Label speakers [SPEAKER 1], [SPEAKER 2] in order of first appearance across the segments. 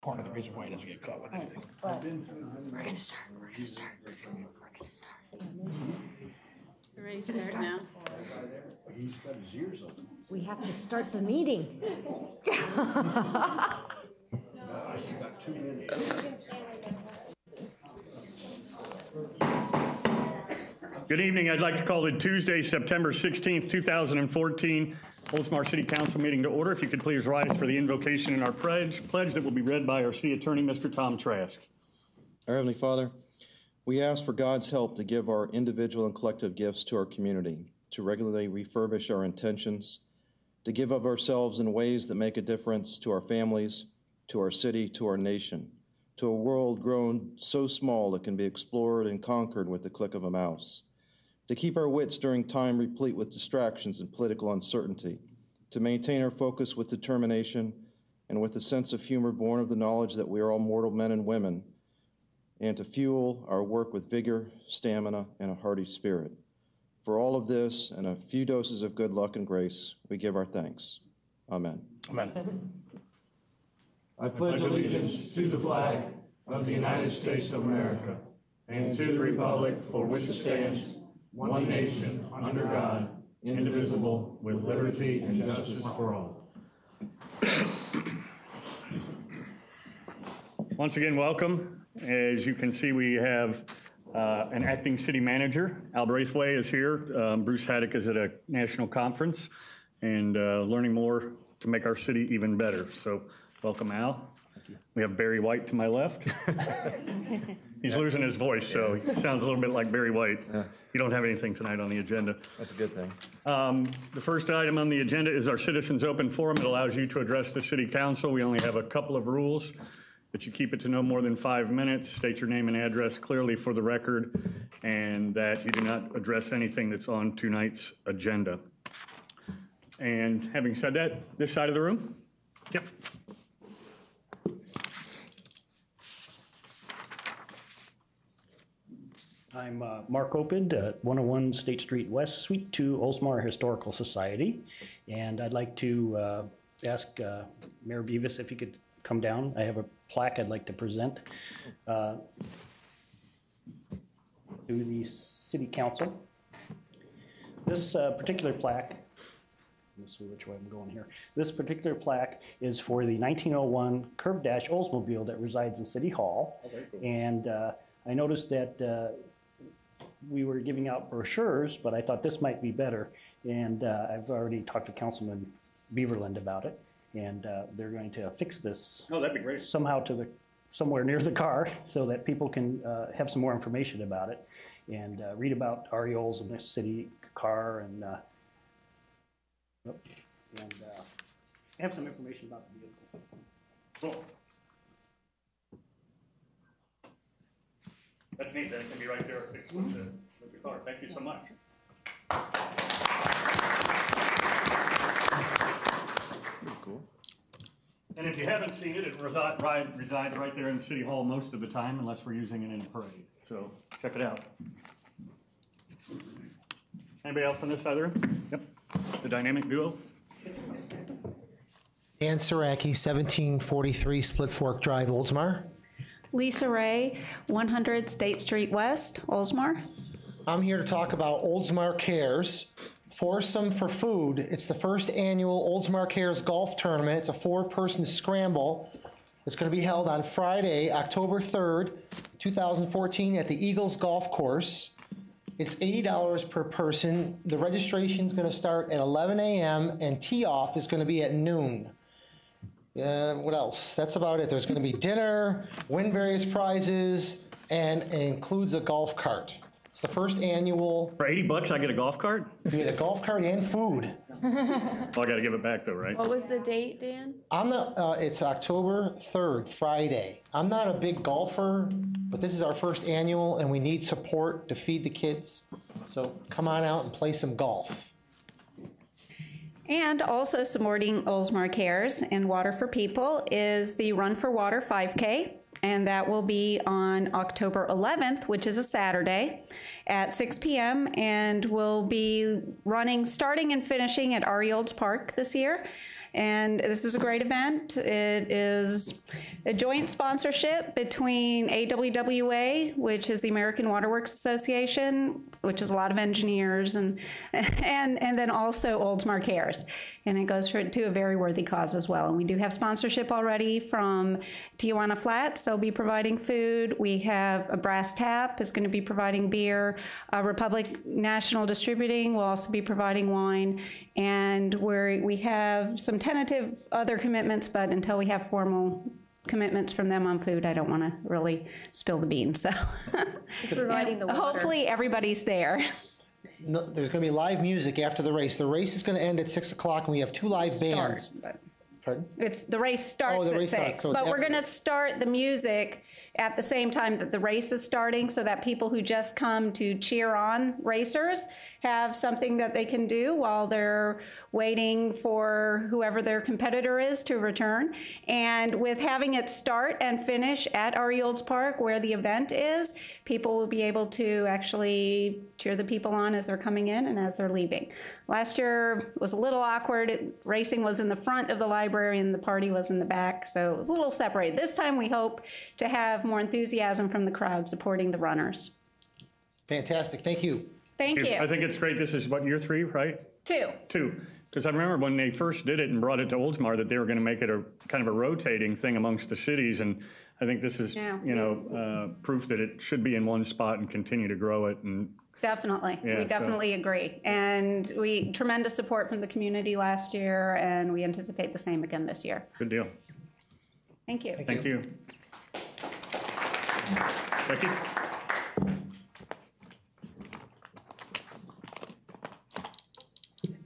[SPEAKER 1] part of the reason why he doesn't get caught with anything.
[SPEAKER 2] We're gonna start.
[SPEAKER 3] We're ready to start now.
[SPEAKER 4] He's got his ears open.
[SPEAKER 2] We have to start the meeting.
[SPEAKER 4] You got 2 minutes.
[SPEAKER 5] Good evening. I'd like to call the Tuesday, September 16th, 2014 Oldsmar City Council meeting to order. If you could please rise for the invocation in our pledge that will be read by our City Attorney, Mr. Tom Trask.
[SPEAKER 6] Our Heavenly Father, we ask for God's help to give our individual and collective gifts to our community, to regularly refurbish our intentions, to give of ourselves in ways that make a difference to our families, to our city, to our nation, to a world grown so small it can be explored and conquered with the click of a mouse, to keep our wits during time replete with distractions and political uncertainty, to maintain our focus with determination and with a sense of humor born of the knowledge that we are all mortal men and women, and to fuel our work with vigor, stamina, and a hearty spirit. For all of this and a few doses of good luck and grace, we give our thanks. Amen.
[SPEAKER 1] Amen.
[SPEAKER 7] I pledge allegiance to the flag of the United States of America and to the republic for which it stands, one nation, under God, indivisible, with liberty and justice for all.
[SPEAKER 5] Once again, welcome. As you can see, we have an acting city manager. Al Braithwaite is here. Bruce Haddock is at a national conference and learning more to make our city even better. So welcome, Al. We have Barry White to my left. He's losing his voice, so he sounds a little bit like Barry White.
[SPEAKER 6] Yeah.
[SPEAKER 5] You don't have anything tonight on the agenda.
[SPEAKER 6] That's a good thing.
[SPEAKER 5] The first item on the agenda is our Citizens Open Forum. It allows you to address the City Council. We only have a couple of rules, that you keep it to no more than 5 minutes, state your name and address clearly for the record, and that you do not address anything that's on tonight's agenda. And having said that, this side of the room? Yep.
[SPEAKER 8] I'm Mark Opid at 101 State Street West, Suite 2, Oldsmar Historical Society. And I'd like to ask Mayor Beavis if he could come down. I have a plaque I'd like to present to the City Council. This particular plaque, let's see which way I'm going here. This particular plaque is for the 1901 Curved Dash Oldsmobile that resides in City Hall. Okay, cool. And I noticed that we were giving out brochures, but I thought this might be better. And I've already talked to Councilman Beaverland about it, and they're going to fix this.
[SPEAKER 5] Oh, that'd be great.
[SPEAKER 8] Somehow to somewhere near the car, so that people can have some more information about it and read about areoles in the city car and have some information about the vehicle.
[SPEAKER 5] Cool. That's neat that it can be right there fixed with the car. Thank you so much.
[SPEAKER 6] Cool.
[SPEAKER 5] And if you haven't seen it, it resides right there in City Hall most of the time, unless we're using it in a parade. So check it out. Anybody else on this side of the room? Yep. The dynamic duo.
[SPEAKER 9] Dan Saraki, 1743 Split Fork Drive, Oldsmar.
[SPEAKER 3] Lisa Ray, 100 State Street West, Oldsmar.
[SPEAKER 9] I'm here to talk about Oldsmar Cares. Foursome for Food. It's the first annual Oldsmar Cares Golf Tournament. It's a 4-person scramble. It's going to be held on Friday, October 3rd, 2014 at the Eagles Golf Course. It's $80 per person. The registration is going to start at 11 a.m. and tee-off is going to be at noon. What else? That's about it. There's going to be dinner, win various prizes, and it includes a golf cart. It's the first annual.
[SPEAKER 5] For $80, I get a golf cart?
[SPEAKER 9] You get a golf cart and food.
[SPEAKER 5] Well, I got to give it back, though, right?
[SPEAKER 2] What was the date, Dan?
[SPEAKER 9] It's October 3rd, Friday. I'm not a big golfer, but this is our first annual, and we need support to feed the kids. So come on out and play some golf.
[SPEAKER 3] And also supporting Oldsmar Cares and Water for People is the Run for Water 5K, and that will be on October 11th, which is a Saturday, at 6 p.m., and will be running, starting and finishing at Olds Park this year. And this is a great event. It is a joint sponsorship between AWWA, which is the American Water Works Association, which is a lot of engineers, and then also Oldsmar Cares. And it goes to a very worthy cause as well. And we do have sponsorship already from Tijuana Flats. They'll be providing food. We have a Brass Tap is going to be providing beer. Republic National Distributing will also be providing wine. And we have some tentative other commitments, but until we have formal commitments from them on food, I don't want to really spill the beans. So
[SPEAKER 2] Providing the water.
[SPEAKER 3] Hopefully everybody's there.
[SPEAKER 9] No, there's going to be live music after the race. The race is going to end at 6 o'clock, and we have 2 live bands. Pardon?
[SPEAKER 3] The race starts
[SPEAKER 9] the
[SPEAKER 3] at
[SPEAKER 9] race
[SPEAKER 3] 6,
[SPEAKER 9] starts, so it's
[SPEAKER 3] but we're
[SPEAKER 9] after.
[SPEAKER 3] going to start the music at the same time that the race is starting, so that people who just come to cheer on racers have something that they can do while they're waiting for whoever their competitor is to return. And with having it start and finish at RE Olds Park, where the event is, people will be able to actually cheer the people on as they're coming in and as they're leaving. Last year was a little awkward. Racing was in the front of the library and the party was in the back, so it was a little separated. This time we hope to have more enthusiasm from the crowd supporting the runners.
[SPEAKER 9] Fantastic. Thank you.
[SPEAKER 3] Thank you.
[SPEAKER 5] I think it's great. This is what, year 3, right?
[SPEAKER 3] 2.
[SPEAKER 5] 2. Because I remember when they first did it and brought it to Oldsmar that they were going to make it a kind of a rotating thing amongst the cities. And I think this is,
[SPEAKER 3] Yeah.
[SPEAKER 5] proof that it should be in one spot and continue to grow it. And
[SPEAKER 3] Definitely.
[SPEAKER 5] Yeah,
[SPEAKER 3] We definitely agree. And tremendous support from the community last year, and we anticipate the same again this year.
[SPEAKER 5] good deal.
[SPEAKER 3] Thank you.
[SPEAKER 5] Thank you. Becky?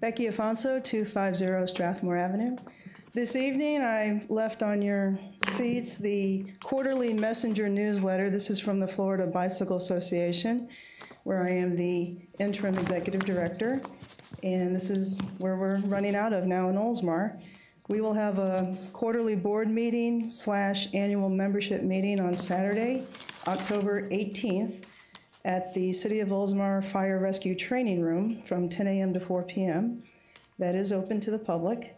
[SPEAKER 10] Becky Afonso, 250 Strathmore Avenue. This evening, I left on your seats the quarterly messenger newsletter. This is from the Florida Bicycle Association, where I am the interim executive director. And this is where we're running out of now in Oldsmar. We will have a quarterly board meeting / annual membership meeting on Saturday, October 18th, at the City of Oldsmar Fire Rescue Training Room from 10 a.m. to 4 p.m. That is open to the public.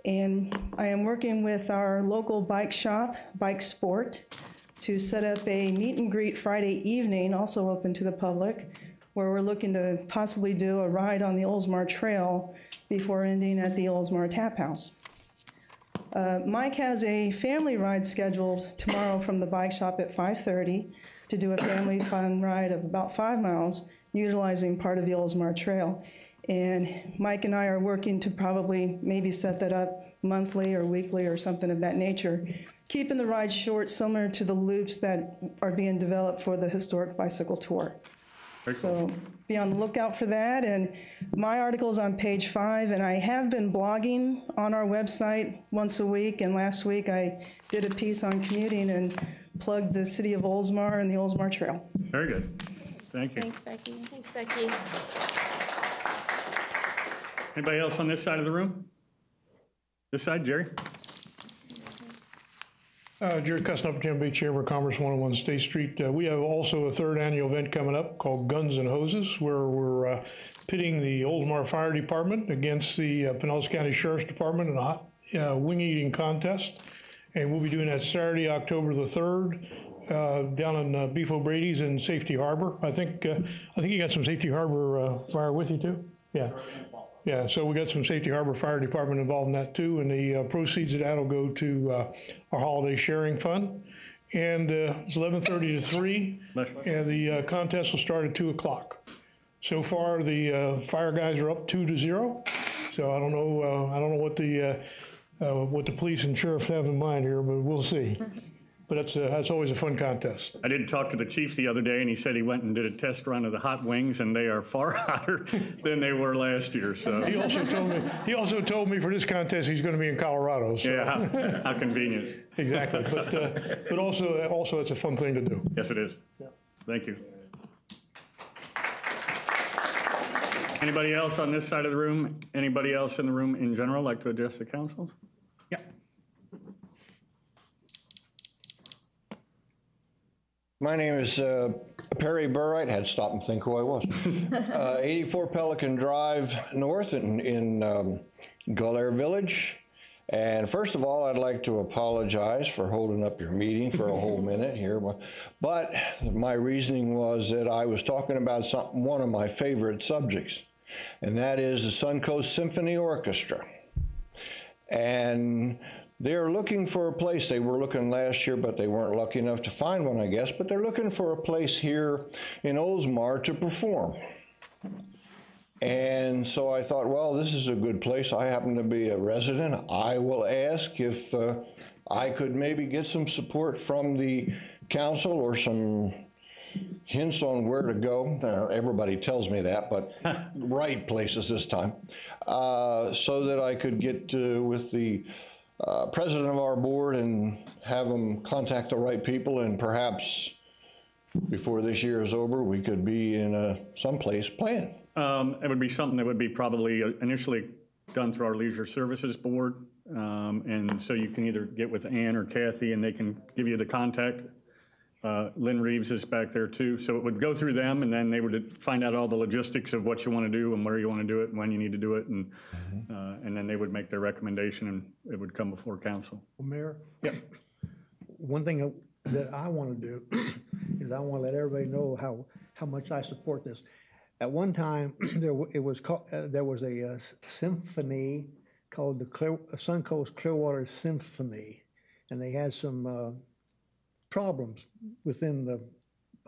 [SPEAKER 10] And I am working with our local bike shop, Bike Sport, to set up a meet and greet Friday evening, also open to the public, where we're looking to possibly do a ride on the Oldsmar Trail before ending at the Oldsmar Tap House. Mike has a family ride scheduled tomorrow from the bike shop at 5:30 to do a family fun ride of about 5 miles, utilizing part of the Oldsmar Trail. And Mike and I are working to probably maybe set that up monthly or weekly or something of that nature, keeping the ride short, similar to the loops that are being developed for the Historic Bicycle Tour. So be on the lookout for that. And my article is on page 5, and I have been blogging on our website once a week. And last week I did a piece on commuting and plugged the City of Oldsmar and the Oldsmar Trail.
[SPEAKER 5] Very good. Thank you.
[SPEAKER 2] Thanks, Becky. Thanks, Becky.
[SPEAKER 5] Anybody else on this side of the room? This side, Jerry?
[SPEAKER 7] Jerry Cusnup, Bay Chamber of Commerce, 101 State Street. We have also a 3rd annual event coming up called Guns and Hoses, where we're pitting the Oldsmar Fire Department against the Pinellas County Sheriff's Department in a hot wing eating contest. And we'll be doing that Saturday, October the 3rd, down in Beef O'Brady's in Safety Harbor. I think you got some Safety Harbor fire with you too? Yeah. Yeah, so we got some Safety Harbor Fire Department involved in that too, and the proceeds of that will go to our holiday sharing fund. And it's 11:30 to 3, and the contest will start at 2 o'clock. So far, the fire guys are up 2-0. So I don't know what the police and sheriff have in mind here, but we'll see. But that's always a fun contest.
[SPEAKER 5] I did talk to the chief the other day, and he said he went and did a test run of the hot wings, and they are far hotter than they were last year. So
[SPEAKER 7] He also told me for this contest he's going to be in Colorado. So.
[SPEAKER 5] yeah, how convenient.
[SPEAKER 7] Exactly, but also it's a fun thing to do.
[SPEAKER 5] Yes, it is.
[SPEAKER 7] Yeah.
[SPEAKER 5] Thank you. Anybody else on this side of the room? Anybody else in the room in general like to address the councils? Yeah.
[SPEAKER 4] My name is Perry Burright. Had to stop and think who I was. 84 Pelican Drive North in Gullair Village. And first of all, I'd like to apologize for holding up your meeting for a whole minute here. But my reasoning was that I was talking about one of my favorite subjects, and that is the Suncoast Symphony Orchestra. And they're looking for a place. They were looking last year, but they weren't lucky enough to find one, I guess. But they're looking for a place here in Oldsmar to perform. And so I thought, well, this is a good place. I happen to be a resident. I will ask if I could maybe get some support from the council or some hints on where to go. Everybody tells me that, but right places this time. So that I could get with the president of our board and have them contact the right people, and perhaps before this year is over, we could be in someplace playing.
[SPEAKER 5] It would be something that would be probably initially done through our Leisure Services Board. And so you can either get with Ann or Kathy and they can give you the contact. Lynn Rives is back there too. So it would go through them, and then they would find out all the logistics of what you want to do and where you want to do it and when you need to do it. And, and then they would make their recommendation and it would come before council.
[SPEAKER 11] Well, Mayor?
[SPEAKER 5] Yep.
[SPEAKER 11] One thing that I want to do is I want to let everybody know how much I support this. At one time, there was a symphony called the Suncoast Clearwater Symphony, and they had some problems within the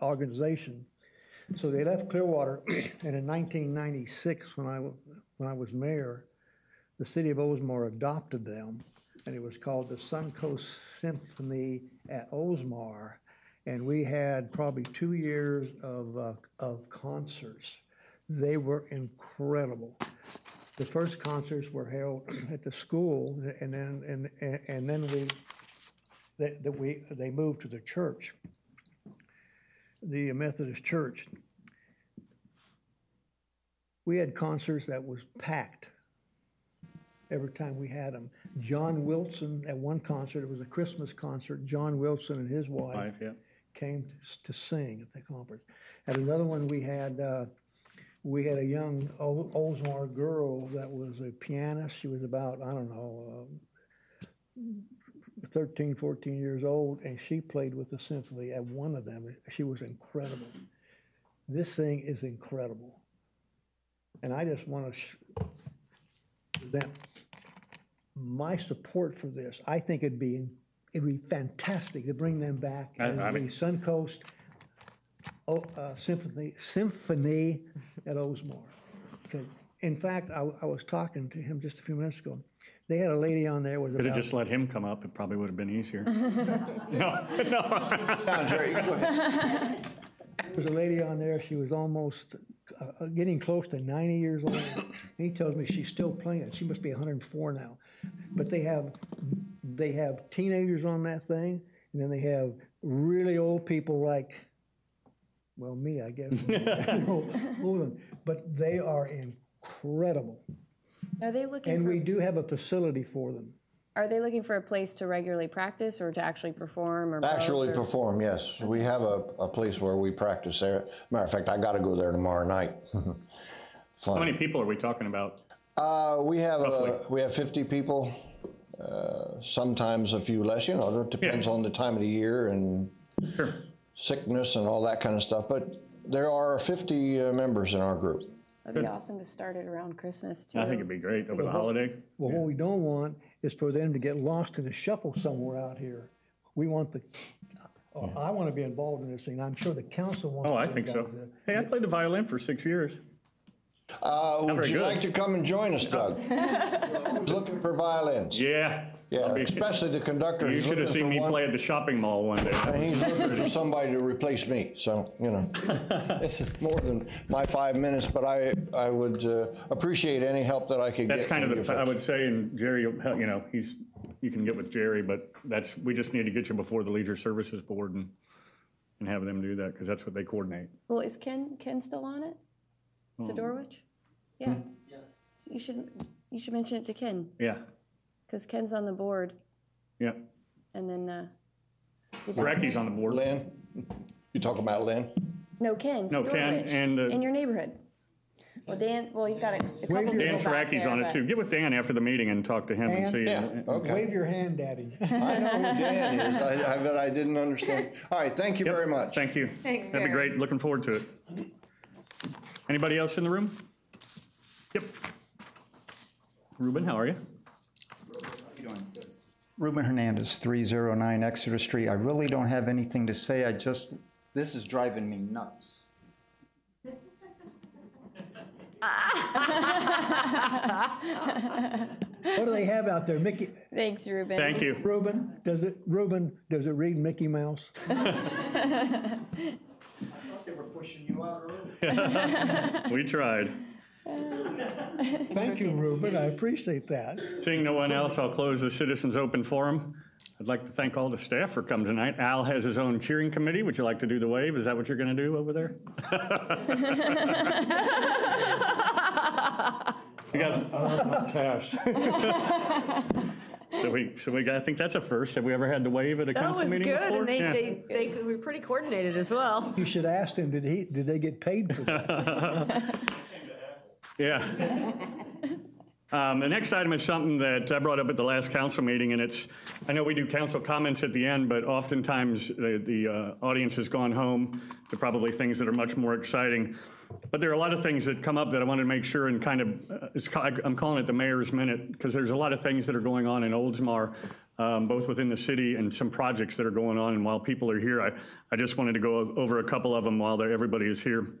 [SPEAKER 11] organization. So they left Clearwater, and in 1996, when I was mayor, the city of Oldsmar adopted them, and it was called the Suncoast Symphony at Oldsmar. And we had probably 2 years of concerts. They were incredible. The first concerts were held at the school, and then they moved to the church, the Methodist church. We had concerts that was packed every time we had them. John Wilson, at one concert, it was a Christmas concert, John Wilson and his wife came to sing at the conference. At another one, we had a young Oldsmar girl that was a pianist. She was about, 13, 14 years old, and she played with the symphony at one of them. She was incredible. This thing is incredible. And I just want to present my support for this. I think it'd be fantastic to bring them back as the Suncoast Symphony at Oldsmar. Okay. In fact, I was talking to him just a few minutes ago. They had a lady on there with
[SPEAKER 5] Could have just let him come up. It probably would have been easier. No.
[SPEAKER 11] There was a lady on there. She was almost getting close to 90 years old. And he tells me she's still playing. She must be 104 now. But they have teenagers on that thing, and then they have really old people like, well, me, I guess. But they are incredible.
[SPEAKER 2] Are they looking
[SPEAKER 11] And
[SPEAKER 2] for,
[SPEAKER 11] we do have a facility for them.
[SPEAKER 2] Are they looking for a place to regularly practice or to actually perform? Or
[SPEAKER 4] Actually
[SPEAKER 2] both, or?
[SPEAKER 4] perform, yes. We have a place where we practice there. Matter of fact, I got to go there tomorrow night.
[SPEAKER 5] How many people are we talking about?
[SPEAKER 4] We have 50 people. Sometimes a few less. It depends on the time of the year and sickness and all that kind of stuff. But there are 50 members in our group.
[SPEAKER 2] That'd be awesome to start it around Christmas too.
[SPEAKER 5] I think it'd be great over the holiday.
[SPEAKER 11] Well, what we don't want is for them to get lost in the shuffle somewhere out here. We want I want to be involved in this thing. I'm sure the council wants to be
[SPEAKER 5] I think so.
[SPEAKER 11] involved in it.
[SPEAKER 5] Hey, I played the violin for 6 years.
[SPEAKER 4] Would you like to come and join us, Doug? Looking for violins.
[SPEAKER 5] Yeah.
[SPEAKER 4] Yeah, especially the conductor.
[SPEAKER 5] You should have seen me play at the shopping mall one day.
[SPEAKER 4] And he's looking for somebody to replace me. So, it's more than my 5 minutes, but I would appreciate any help that I could get.
[SPEAKER 5] That's kind of I would say, and Jerry, you can get with Jerry, but we just need to get you before the Leisure Services Board and have them do that, because that's what they coordinate.
[SPEAKER 2] Well, is Ken still on it? Sidorowicz? Yeah. Yes. So you should mention it to Ken.
[SPEAKER 5] Yeah.
[SPEAKER 2] Because Ken's on the board.
[SPEAKER 5] Yeah.
[SPEAKER 2] And then
[SPEAKER 5] Brecky's on the board.
[SPEAKER 4] Lynn? You talk about Lynn?
[SPEAKER 2] No, Ken.
[SPEAKER 5] No, Ken
[SPEAKER 2] Sidorowicz,
[SPEAKER 5] and
[SPEAKER 2] in your neighborhood. Well, Dan, well, you've got a couple
[SPEAKER 11] Wave your-
[SPEAKER 2] people
[SPEAKER 5] Dan
[SPEAKER 2] back
[SPEAKER 5] Saraki's
[SPEAKER 2] there,
[SPEAKER 5] on it
[SPEAKER 2] but-
[SPEAKER 5] too. Get with Dan after the meeting and talk to him and
[SPEAKER 11] Dan?
[SPEAKER 5] see.
[SPEAKER 4] Yeah, okay.
[SPEAKER 11] Wave your hand at him.
[SPEAKER 4] I know who Dan is, but I didn't understand. All right, thank you
[SPEAKER 5] Yep,
[SPEAKER 4] very much.
[SPEAKER 5] Thank you.
[SPEAKER 2] Thanks,
[SPEAKER 5] That'd be
[SPEAKER 2] Barry.
[SPEAKER 5] great. Looking forward to it. Anybody else in the room? Yep. Ruben, how are you?
[SPEAKER 12] Ruben Hernandez, 309 Exeter Street. I really don't have anything to say. This is driving me nuts.
[SPEAKER 11] What do they have out there, Mickey?
[SPEAKER 2] Thanks, Ruben.
[SPEAKER 5] Thank you.
[SPEAKER 11] Ruben, does it read Mickey Mouse?
[SPEAKER 12] They were pushing you out early.
[SPEAKER 5] We tried.
[SPEAKER 11] Thank you, Ruben, I appreciate that.
[SPEAKER 5] Seeing no one else, I'll close the Citizens Open Forum. I'd like to thank all the staff for coming tonight. Al has his own cheering committee. Would you like to do the wave? Is that what you're going to do over there? We got
[SPEAKER 7] Cash.
[SPEAKER 5] So we got, I think that's a first. Have we ever had the wave at a
[SPEAKER 1] That
[SPEAKER 5] council
[SPEAKER 1] was
[SPEAKER 5] meeting
[SPEAKER 1] good,
[SPEAKER 5] before?
[SPEAKER 1] and
[SPEAKER 5] Yeah.
[SPEAKER 1] they were pretty coordinated as well.
[SPEAKER 11] You should ask them, did they get paid for that?
[SPEAKER 5] Yeah. The next item is something that I brought up at the last council meeting, and I know we do council comments at the end, but oftentimes the audience has gone home to probably things that are much more exciting. But there are a lot of things that come up that I wanted to make sure and kind of, I'm calling it the mayor's minute, because there's a lot of things that are going on in Oldsmar, both within the city and some projects that are going on. And while people are here, I just wanted to go over a couple of them while everybody is here.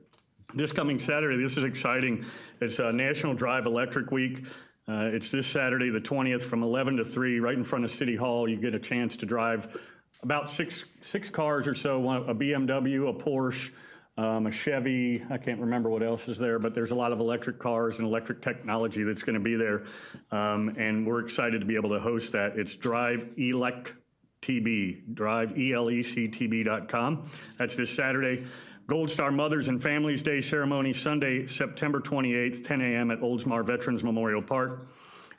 [SPEAKER 5] This coming Saturday, this is exciting. It's National Drive Electric Week. It's this Saturday, the 20th, from 11 to 3, right in front of City Hall. You get a chance to drive about six cars or so, a BMW, a Porsche, a Chevy. I can't remember what else is there, but there's a lot of electric cars and electric technology that's going to be there. And we're excited to be able to host that. It's Drive Elect TB, drive.electb.com. That's this Saturday. Gold Star Mothers and Families Day ceremony, Sunday, September 28th, 10 a.m. at Oldsmar Veterans Memorial Park.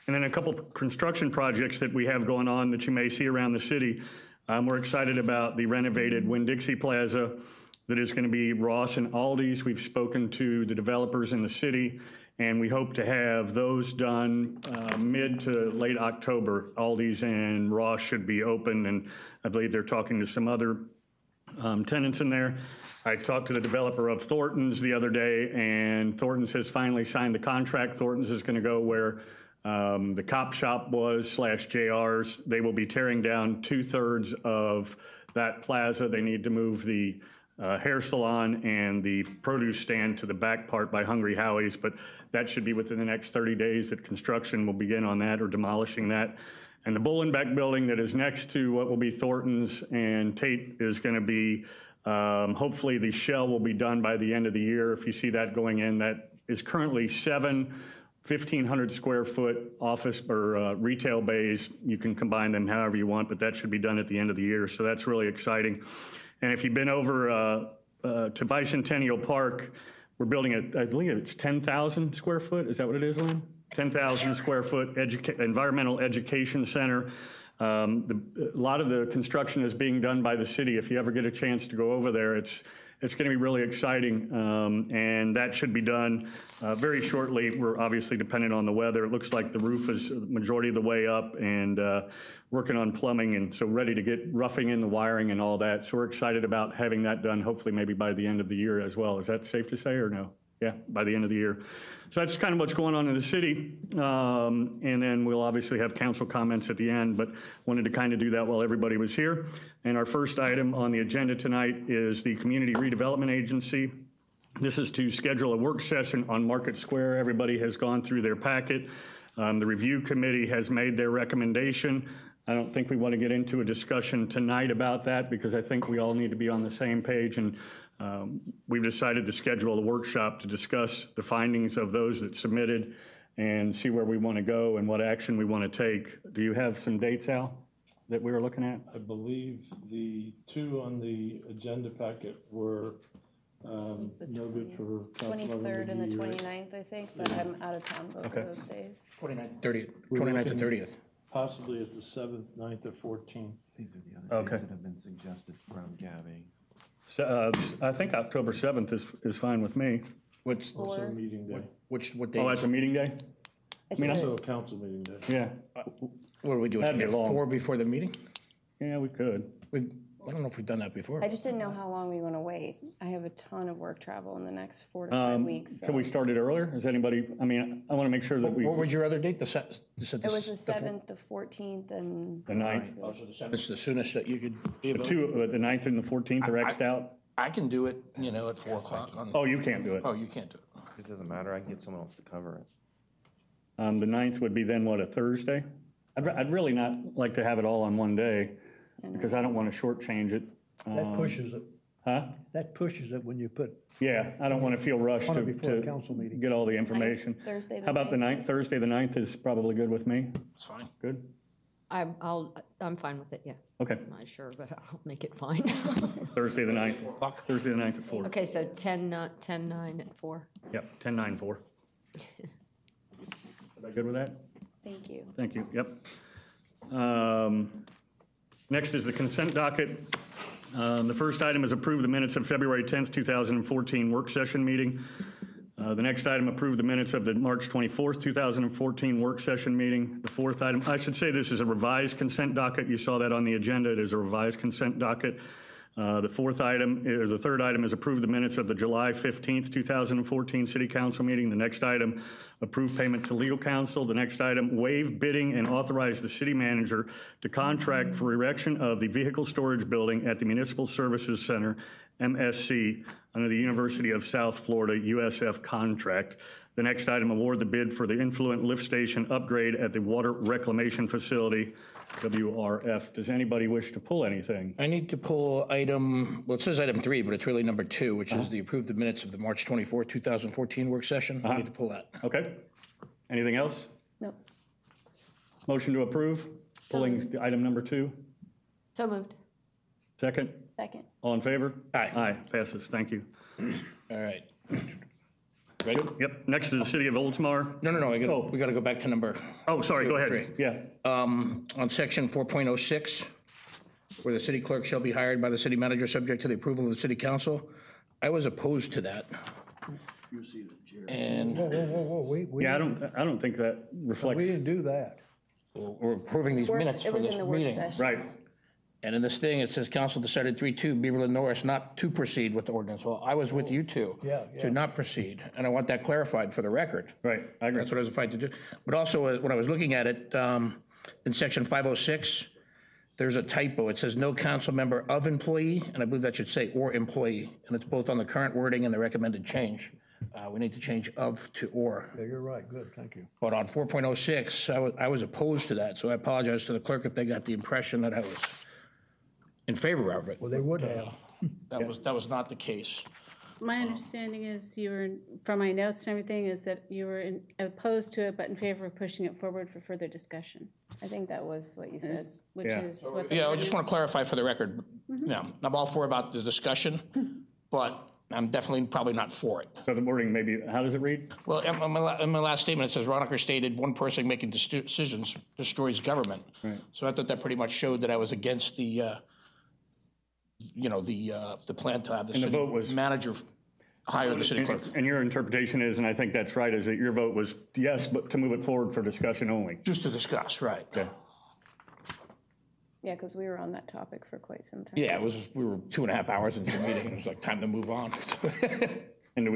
[SPEAKER 5] And then a couple construction projects that we have going on that you may see around the city. We're excited about the renovated Winn-Dixie Plaza that is going to be Ross and Aldi's. We've spoken to the developers in the city, and we hope to have those done mid to late October. Aldi's and Ross should be open, and I believe they're talking to some other tenants in there. I talked to the developer of Thornton's the other day, and Thornton's has finally signed the contract. Thornton's is going to go where the cop shop was /JR's. They will be tearing down 2/3 of that plaza. They need to move the hair salon and the produce stand to the back part by Hungry Howie's, but that should be within the next 30 days that construction will begin on that or demolishing that. And the Bullenbeck building that is next to what will be Thornton's and Tate is going to be, hopefully the shell will be done by the end of the year. If you see that going in, that is currently 7 1,500 square foot office or retail bays. You can combine them however you want, but that should be done at the end of the year. So that's really exciting. And if you've been over to Bicentennial Park, we're building I believe it's 10,000 square foot. Is that what it is, Lynn? 10,000 square foot environmental education center. A lot of the construction is being done by the city. If you ever get a chance to go over there, it's going to be really exciting, and that should be done very shortly. We're obviously dependent on the weather. It looks like the roof is the majority of the way up, and working on plumbing, and so ready to get roughing in the wiring and all that. So we're excited about having that done, hopefully maybe by the end of the year as well. Is that safe to say or no? Yeah, by the end of the year. So that's kind of what's going on in the city. And then we'll obviously have council comments at the end, but wanted to kind of do that while everybody was here. And our first item on the agenda tonight is the Community Redevelopment Agency. This is to schedule a work session on Market Square. Everybody has gone through their packet. The review committee has made their recommendation. I don't think we want to get into a discussion tonight about that because I think we all need to be on the same page, and we've decided to schedule a workshop to discuss the findings of those that submitted and see where we want to go and what action we want to take. Do you have some dates, Al, that we were looking at?
[SPEAKER 7] I believe the two on the agenda packet were noted for
[SPEAKER 2] 23rd and the 29th, I think, but I'm out of town both of those days.
[SPEAKER 1] 29th, 30th, 29th and 30th.
[SPEAKER 7] Possibly at the 7th, 9th, or 14th.
[SPEAKER 6] These are the other
[SPEAKER 5] Okay.
[SPEAKER 6] days that have been suggested from Gabby.
[SPEAKER 5] So, I think October 7th is fine with me.
[SPEAKER 1] What's,
[SPEAKER 2] Or
[SPEAKER 7] Meeting day.
[SPEAKER 1] what day?
[SPEAKER 5] Oh, that's a meeting day?
[SPEAKER 2] it's
[SPEAKER 5] mean,
[SPEAKER 2] a-
[SPEAKER 7] Also a council meeting day.
[SPEAKER 5] Yeah,
[SPEAKER 1] What are we doing?
[SPEAKER 5] That'd be long.
[SPEAKER 1] 4 before the meeting?
[SPEAKER 5] yeah, we could.
[SPEAKER 1] I don't know if we've done that before.
[SPEAKER 2] I just didn't know how long we want to wait. I have a ton of work travel in the next 4 to 5 weeks. So.
[SPEAKER 5] Can we start it earlier? Is anybody, I mean, I want to make sure that we,
[SPEAKER 1] What was your other date? You said
[SPEAKER 2] It was the 7th, the 14th, and
[SPEAKER 5] the 9th,
[SPEAKER 1] Oh, so the 7th is the soonest that you could be
[SPEAKER 5] the
[SPEAKER 1] available?
[SPEAKER 5] the 9th and the 14th are X'd out?
[SPEAKER 1] I can do it, at 4 o'clock.
[SPEAKER 5] Oh, you can't do it.
[SPEAKER 1] Oh, you can't do it.
[SPEAKER 6] It doesn't matter, I can get someone else to cover it.
[SPEAKER 5] The 9th would be then what, a Thursday? I'd really not like to have it all on one day because I don't want to shortchange it.
[SPEAKER 11] That pushes it.
[SPEAKER 5] Huh?
[SPEAKER 11] That pushes it when you put,
[SPEAKER 5] Yeah, I don't want to feel rushed
[SPEAKER 11] On or before a
[SPEAKER 5] to
[SPEAKER 11] council meeting.
[SPEAKER 5] get all the information.
[SPEAKER 2] Thursday the
[SPEAKER 5] How about the
[SPEAKER 2] 9th?
[SPEAKER 5] 9th? Thursday the 9th is probably good with me.
[SPEAKER 1] It's fine.
[SPEAKER 5] Good?
[SPEAKER 1] I'm fine with it, yeah.
[SPEAKER 5] Okay,
[SPEAKER 1] I'm not sure, but I'll make it fine.
[SPEAKER 5] Thursday the 9th. Thursday the 9th at 4.
[SPEAKER 1] Okay, so 10, 9 at 4.
[SPEAKER 5] Yep, 10, 9, 4. Is that good with that?
[SPEAKER 2] thank you.
[SPEAKER 5] Thank you, yep. Next is the consent docket. The first item is approve the minutes of February 10th, 2014 work session meeting. The next item, approve the minutes of the March 24th, 2014 work session meeting. The fourth item, I should say this is a revised consent docket. You saw that on the agenda. It is a revised consent docket. The third item is approve the minutes of the July 15th, 2014 City Council meeting. The next item, approve payment to legal counsel. The next item, waive bidding and authorize the city manager to contract for erection of the vehicle storage building at the Municipal Services Center, MSC, under the University of South Florida USF contract. The next item, award the bid for the influent lift station upgrade at the Water Reclamation Facility, WRF. Does anybody wish to pull anything?
[SPEAKER 1] I need to pull it says item 3, but it's really number 2, which is the approve the minutes of the March 24th, 2014 work session. I need to pull that.
[SPEAKER 5] Okay. Anything else?
[SPEAKER 2] Nope.
[SPEAKER 5] Motion to approve, pulling the item number 2.
[SPEAKER 1] So moved.
[SPEAKER 5] Second?
[SPEAKER 2] Second.
[SPEAKER 5] All in favor?
[SPEAKER 1] Aye.
[SPEAKER 5] Aye, passes, thank you.
[SPEAKER 1] All right. Ready?
[SPEAKER 5] Yep, next is the city of Oldsmar.
[SPEAKER 1] No, we got to go back to number.
[SPEAKER 5] Oh, sorry, go
[SPEAKER 1] 3.
[SPEAKER 5] ahead, yeah.
[SPEAKER 1] On section 4.06, where the city clerk shall be hired by the city manager subject to the approval of the city council, I was opposed to that. And
[SPEAKER 5] Yeah, I don't think that reflects,
[SPEAKER 11] we didn't do that.
[SPEAKER 1] we're approving these minutes
[SPEAKER 2] It
[SPEAKER 1] for
[SPEAKER 2] was
[SPEAKER 1] this
[SPEAKER 2] in the work
[SPEAKER 1] meeting.
[SPEAKER 2] session.
[SPEAKER 5] right,
[SPEAKER 1] And in this thing, it says council decided 3-2, Beaverland Norris not to proceed with the ordinance. Well, I was with you two
[SPEAKER 11] Yeah.
[SPEAKER 1] to not proceed, and I want that clarified for the record.
[SPEAKER 5] right, I agree.
[SPEAKER 1] That's what I was fighting to do. But also, when I was looking at it, in section 506, there's a typo. It says no council member of employee, and I believe that should say or employee, and it's both on the current wording and the recommended change. We need to change of to or.
[SPEAKER 11] Yeah, you're right, good, thank you.
[SPEAKER 1] But on 4.06, I was opposed to that, so I apologize to the clerk if they got the impression that I was in favor of it.
[SPEAKER 11] Well, they would have.
[SPEAKER 1] That was not the case.
[SPEAKER 13] My understanding is you were, from my notes and everything, is that you were opposed to it, but in favor of pushing it forward for further discussion.
[SPEAKER 2] I think that was what you said.
[SPEAKER 13] Which
[SPEAKER 5] Yeah.
[SPEAKER 13] is what the
[SPEAKER 1] Yeah, I just want to clarify for the record. Yeah, I'm all for about the discussion, but I'm definitely probably not for it.
[SPEAKER 5] So the wording maybe, how does it read?
[SPEAKER 1] Well, in my last statement, it says Roniker stated one person making decisions destroys government.
[SPEAKER 5] Right.
[SPEAKER 1] So I thought that pretty much showed that I was against the plan to have the
[SPEAKER 5] And the
[SPEAKER 1] city
[SPEAKER 5] vote was-
[SPEAKER 1] manager hire the city clerk.
[SPEAKER 5] And your interpretation is, and I think that's right, is that your vote was yes, but to move it forward for discussion only.
[SPEAKER 1] Just to discuss, right.
[SPEAKER 5] Okay.
[SPEAKER 2] Yeah, because we were on that topic for quite some time.
[SPEAKER 1] Yeah, we were 2.5 hours into the meeting. It was like time to move on.
[SPEAKER 5] And do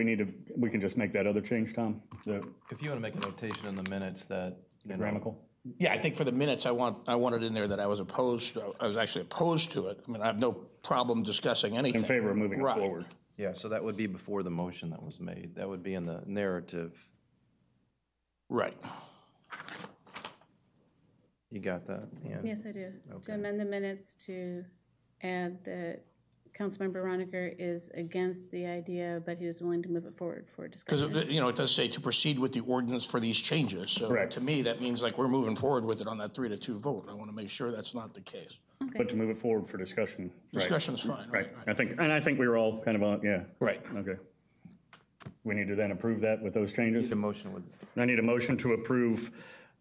[SPEAKER 5] we can just make that other change, Tom? The
[SPEAKER 6] If you want to make a notation in the minutes that,
[SPEAKER 5] grammatical?
[SPEAKER 1] Yeah, I think for the minutes, I wanted in there that I was actually opposed to it. I mean, I have no problem discussing anything.
[SPEAKER 5] In favor of moving it
[SPEAKER 1] Right.
[SPEAKER 5] forward.
[SPEAKER 6] yeah, so that would be before the motion that was made. That would be in the narrative.
[SPEAKER 1] Right.
[SPEAKER 6] You got that, Ann?
[SPEAKER 13] Yes, I do. To
[SPEAKER 6] Okay.
[SPEAKER 13] amend the minutes to add that Councilmember Roniker is against the idea, but he is willing to move it forward for
[SPEAKER 1] Because,
[SPEAKER 13] discussion.
[SPEAKER 1] it does say to proceed with the ordinance for these changes. So
[SPEAKER 5] Correct.
[SPEAKER 1] to me, that means like we're moving forward with it on that 3-2 vote. I want to make sure that's not the case.
[SPEAKER 5] But to move it forward for discussion. Right.
[SPEAKER 1] Discussion is fine.
[SPEAKER 5] Right, I think we were all kind of on, yeah.
[SPEAKER 1] Right.
[SPEAKER 5] Okay. We need to then approve that with those changes?
[SPEAKER 6] The motion would,
[SPEAKER 5] I need a motion to approve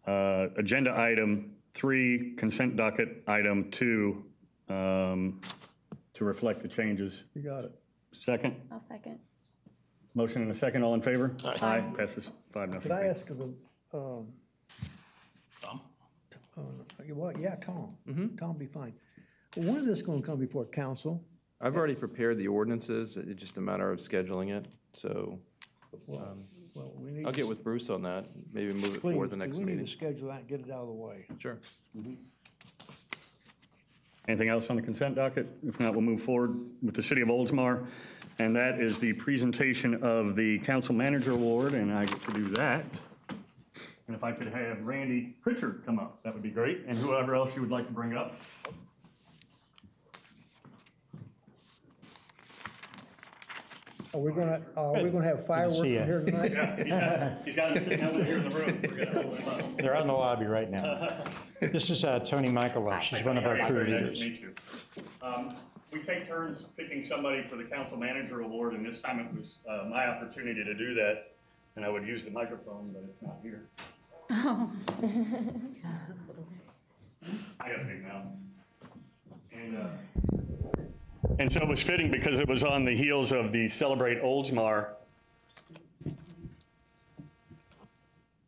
[SPEAKER 5] agenda item 3, consent docket item 2, to reflect the changes.
[SPEAKER 11] You got it.
[SPEAKER 5] Second?
[SPEAKER 2] I'll second.
[SPEAKER 5] Motion and a second, all in favor? Aye. Passes 5-0.
[SPEAKER 11] Could I ask Tom? Yeah, Tom. Tom be fine. When is this going to come before council?
[SPEAKER 6] I've already prepared the ordinances. It's just a matter of scheduling it. So
[SPEAKER 11] Well, we need
[SPEAKER 6] I'll get with Bruce on that. Maybe move it
[SPEAKER 11] please,
[SPEAKER 6] forward the next
[SPEAKER 11] we need
[SPEAKER 6] meeting.
[SPEAKER 11] to schedule that and get it out of the way.
[SPEAKER 6] Sure.
[SPEAKER 5] Anything else on the consent docket? If not, we'll move forward with the City of Oldsmar, and that is the presentation of the Council Manager Award, and I get to do that. And if I could have Randy Pritchard come up, that would be great, and whoever else you would like to bring up.
[SPEAKER 11] Are we gonna have fireworks here tonight?
[SPEAKER 5] Yeah, he's got them sitting out here in the room. We're gonna hold them up.
[SPEAKER 14] They're out in the lobby right now. This is Tony Michaelov. She's one of our crew
[SPEAKER 5] Very nice
[SPEAKER 14] leaders.
[SPEAKER 5] to meet you. We take turns picking somebody for the Council Manager Award, and this time it was my opportunity to do that, and I would use the microphone, but it's not here.
[SPEAKER 13] Oh.
[SPEAKER 5] I got a big mouth. And so it was fitting because it was on the heels of the Celebrate Oldsmar.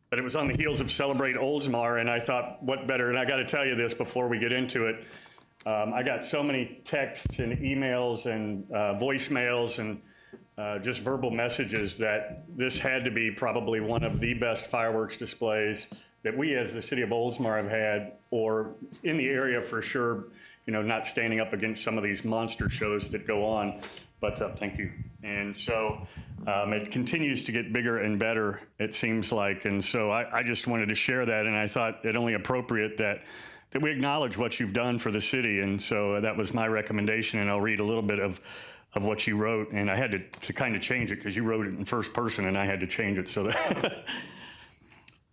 [SPEAKER 5] But it was on the heels of Celebrate Oldsmar, and I thought, what better, and I got to tell you this before we get into it. I got so many texts and emails and voicemails and just verbal messages that this had to be probably one of the best fireworks displays that we as the City of Oldsmar have had, or in the area for sure, you know, not standing up against some of these monster shows that go on, but thank you. And so it continues to get bigger and better, it seems like, and so I just wanted to share that, and I thought it only appropriate that we acknowledge what you've done for the city, and so that was my recommendation, and I'll read a little bit of what you wrote, and I had to kind of change it because you wrote it in first person, and I had to change it so that...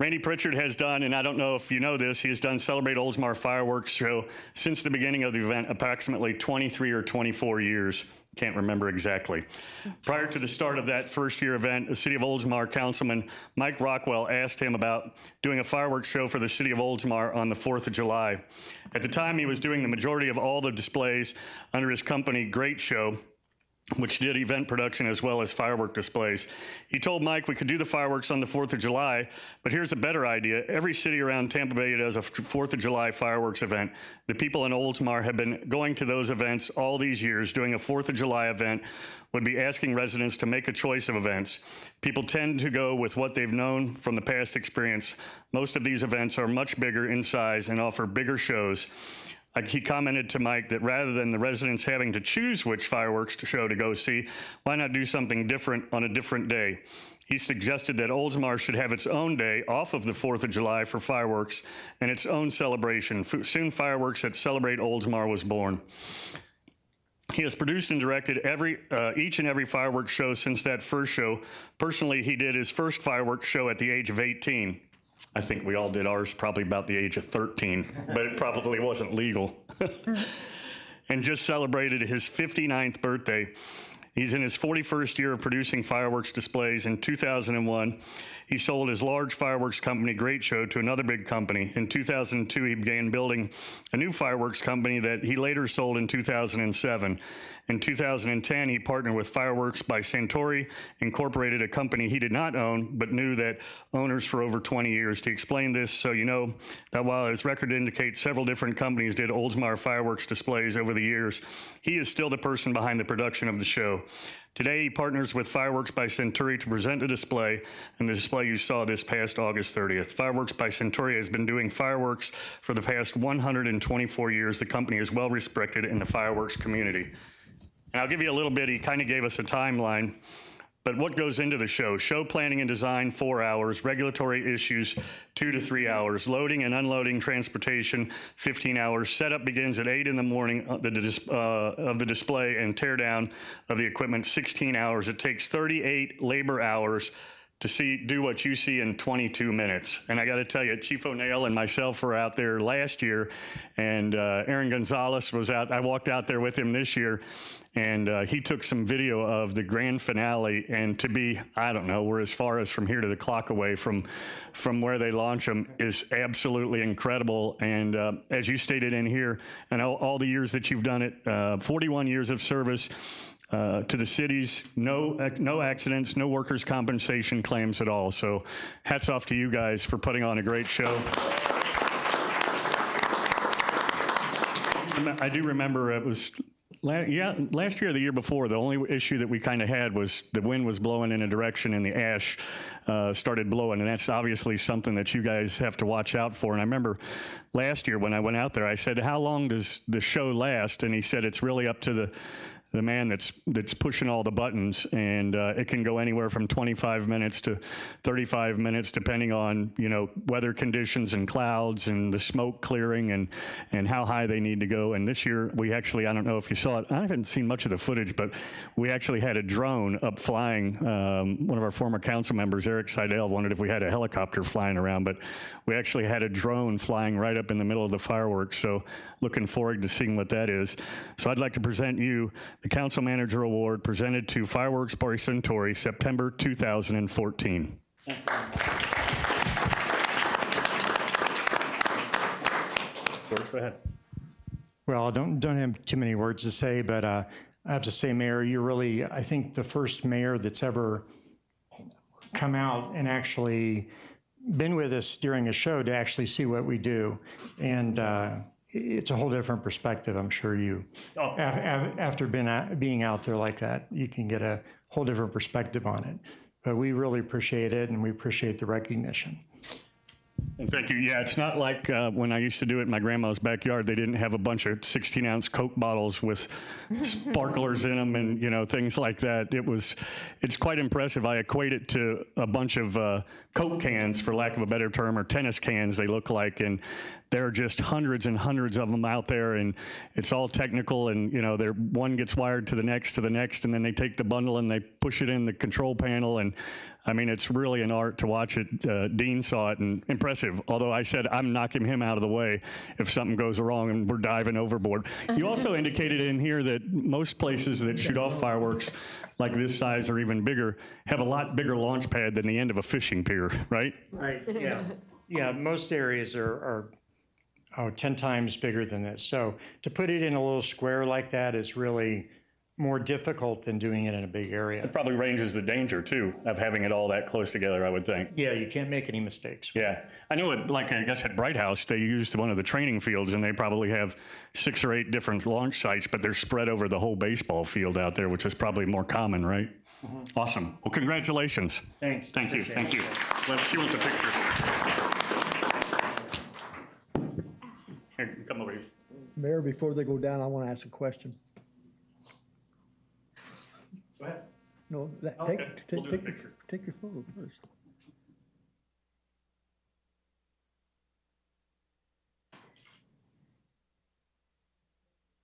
[SPEAKER 5] Randy Pritchard has done, and I don't know if you know this, he has done Celebrate Oldsmar Fireworks Show since the beginning of the event, approximately 23 or 24 years. Can't remember exactly. Prior to the start of that first year event, the City of Oldsmar Councilman Mike Rockwell asked him about doing a fireworks show for the City of Oldsmar on the 4th of July. At the time, he was doing the majority of all the displays under his company, Great Show, which did event production as well as firework displays. He told Mike we could do the fireworks on the 4th of July, but here's a better idea. Every city around Tampa Bay does a 4th of July fireworks event. The people in Oldsmar have been going to those events all these years. Doing a 4th of July event would be asking residents to make a choice of events. People tend to go with what they've known from the past experience. Most of these events are much bigger in size and offer bigger shows. He commented to Mike that rather than the residents having to choose which fireworks show to go see, why not do something different on a different day? He suggested that Oldsmar should have its own day off of the 4th of July for fireworks and its own celebration. Soon Fireworks at Celebrate Oldsmar was born. He has produced and directed each and every fireworks show since that first show. Personally, he did his first fireworks show at the age of 18. I think we all did ours probably about the age of 13, but it probably wasn't legal. And just celebrated his 59th birthday. He's in his 41st year of producing fireworks displays. In 2001, he sold his large fireworks company, Great Show, to another big company. In 2002, he began building a new fireworks company that he later sold in 2007. In 2010, he partnered with Fireworks by Santori, incorporated a company he did not own, but knew that owners for over 20 years. To explain this, so you know that while his record indicates several different companies did Oldsmar fireworks displays over the years, he is still the person behind the production of the show. Today, he partners with Fireworks by Centauri to present a display, and the display you saw this past August 30th. Fireworks by Centauri has been doing fireworks for the past 124 years. The company is well respected in the fireworks community. And I'll give you a little bit, he kind of gave us a timeline, but what goes into the show? Show planning and design, 4 hours, regulatory issues, 2 to 3 hours, loading and unloading transportation, 15 hours, setup begins at 8 in the morning of the display, and tear down of the equipment, 16 hours. It takes 38 labor hours to do what you see in 22 minutes. And I got to tell you, Chief O'Neill and myself were out there last year, and Aaron Gonzalez was out. I walked out there with him this year, and he took some video of the grand finale. And to be, I don't know, we're as far as from here to the clock away from where they launch them is absolutely incredible. And as you stated in here, and all the years that you've done it, 41 years of service, to the cities, no accidents, no workers' compensation claims at all. So hats off to you guys for putting on a great show. I do remember it was, last year or the year before, the only issue that we kind of had was the wind was blowing in a direction and the ash started blowing. And that's obviously something that you guys have to watch out for. And I remember last year when I went out there, I said, how long does the show last? And he said, it's really up to the man that's pushing all the buttons, and it can go anywhere from 25 minutes to 35 minutes, depending on, you know, weather conditions and clouds and the smoke clearing and how high they need to go. And this year we actually, I don't know if you saw it, I haven't seen much of the footage, but we actually had a drone up flying. One of our former council members, Eric Seidel, wondered if we had a helicopter flying around, but we actually had a drone flying right up in the middle of the fireworks. So looking forward to seeing what that is. So I'd like to present you the Council Manager Award presented to Fireworks Bar Centauri, September 2014.
[SPEAKER 8] Go
[SPEAKER 5] ahead.
[SPEAKER 14] Well, I don't have too many words to say, but I have to say, Mayor, you're really, I think, the first mayor that's ever come out and actually been with us during a show to actually see what we do. And it's a whole different perspective, I'm sure you.
[SPEAKER 5] Oh.
[SPEAKER 14] After being out there like that, you can get a whole different perspective on it. But we really appreciate it, and we appreciate the recognition.
[SPEAKER 5] And thank you. Yeah, it's not like when I used to do it in my grandma's backyard. They didn't have a bunch of 16-ounce Coke bottles with sparklers in them and, you know, things like that. It's quite impressive. I equate it to a bunch of Coke cans, for lack of a better term, or tennis cans they look like, and there are just hundreds and hundreds of them out there, and it's all technical, and, you know, one gets wired to the next, and then they take the bundle and they push it in the control panel, and I mean, it's really an art to watch it. Dean saw it, and impressive. Although I said I'm knocking him out of the way if something goes wrong and we're diving overboard. You also indicated in here that most places that shoot off fireworks like this size or even bigger have a lot bigger launch pad than the end of a fishing pier, right?
[SPEAKER 14] Right, yeah. Yeah, most areas are 10 times bigger than this. So to put it in a little square like that is really more difficult than doing it in a big area.
[SPEAKER 5] It probably ranges the danger, too, of having it all that close together, I would think.
[SPEAKER 14] Yeah, you can't make any mistakes.
[SPEAKER 5] Yeah. I know it, like, I guess at Bright House, they used one of the training fields, and they probably have 6 or 8 different launch sites, but they're spread over the whole baseball field out there, which is probably more common, right? Mm-hmm. Awesome. Well, congratulations.
[SPEAKER 14] Thanks.
[SPEAKER 5] Thank you. Thank you. She wants a picture. Here, come over here.
[SPEAKER 11] Mayor, before they go down, I want to ask a question.
[SPEAKER 5] Go ahead.
[SPEAKER 11] No, take your photo first.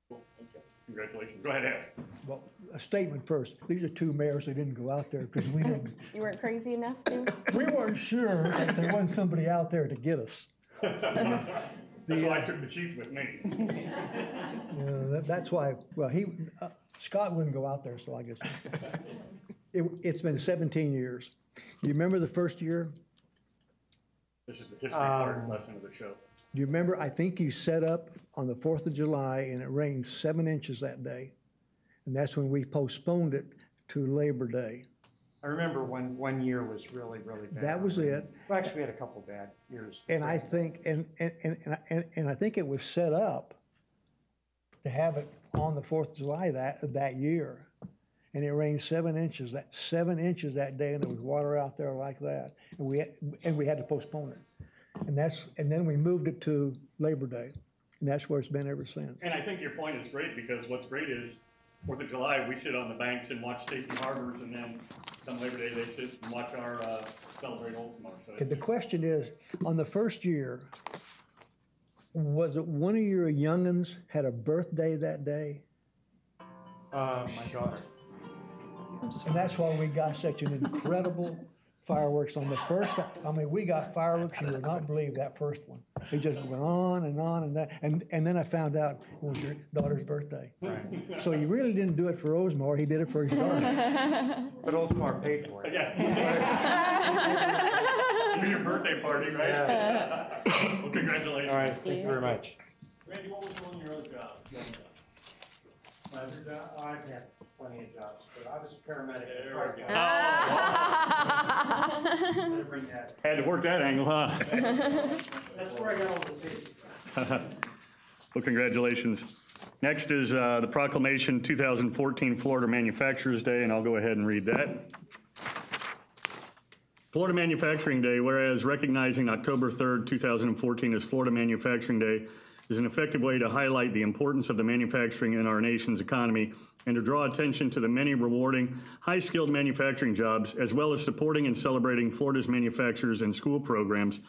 [SPEAKER 5] Cool. Thank you. Congratulations. Go ahead, ask.
[SPEAKER 11] Well, a statement first. These are 2 mayors that didn't go out there because we didn't.
[SPEAKER 2] You weren't crazy enough to?
[SPEAKER 11] We weren't sure if there wasn't somebody out there to get us.
[SPEAKER 5] That's why I took the chief with me.
[SPEAKER 11] That's why. Well, Scott wouldn't go out there, so I guess it's been 17 years. You remember the first year?
[SPEAKER 5] This is the history part lesson of the show.
[SPEAKER 11] Do you remember? I think you set up on the 4th of July, and it rained 7 inches that day, and that's when we postponed it to Labor Day.
[SPEAKER 14] I remember one year was really, really bad.
[SPEAKER 11] That was it.
[SPEAKER 14] Well, actually, we had a couple bad years.
[SPEAKER 11] And I think, and I think it was set up to have it on the 4th of July that year, and it rained 7 inches. That 7 inches that day, and there was water out there like that, and we had to postpone it, and then we moved it to Labor Day, and that's where it's been ever since.
[SPEAKER 5] And I think your point is great, because what's great is 4th of July, we sit on the banks and watch Safety Harbors, and then come Labor Day, they sit and watch our celebrate Oldsmar. So
[SPEAKER 11] The question is, on the first year, was it one of your youngins had a birthday that day?
[SPEAKER 14] My daughter.
[SPEAKER 11] And that's why we got such an incredible fireworks on the first. I mean, we got fireworks you would not believe that first one. It just went on and on and that, and then I found out it was your daughter's birthday.
[SPEAKER 14] Right.
[SPEAKER 11] So he really didn't do it for Oldsmar. He did it for his daughter.
[SPEAKER 14] But Oldsmar paid for it.
[SPEAKER 5] Yeah. It was your birthday party, right?
[SPEAKER 14] Yeah.
[SPEAKER 5] Well, congratulations.
[SPEAKER 14] All right. Thank you very much.
[SPEAKER 5] Randy, what was one of your other jobs?
[SPEAKER 14] I've had plenty of jobs, but I was a paramedic.
[SPEAKER 5] Had to work that angle, huh?
[SPEAKER 14] That's where I got all the safety.
[SPEAKER 5] Well, congratulations. Next is the Proclamation 2014 Florida Manufacturers Day, and I'll go ahead and read that. Florida Manufacturing Day, whereas recognizing October 3rd, 2014 as Florida Manufacturing Day is an effective way to highlight the importance of the manufacturing in our nation's economy and to draw attention to the many rewarding, high-skilled manufacturing jobs, as well as supporting and celebrating Florida's manufacturers and school programs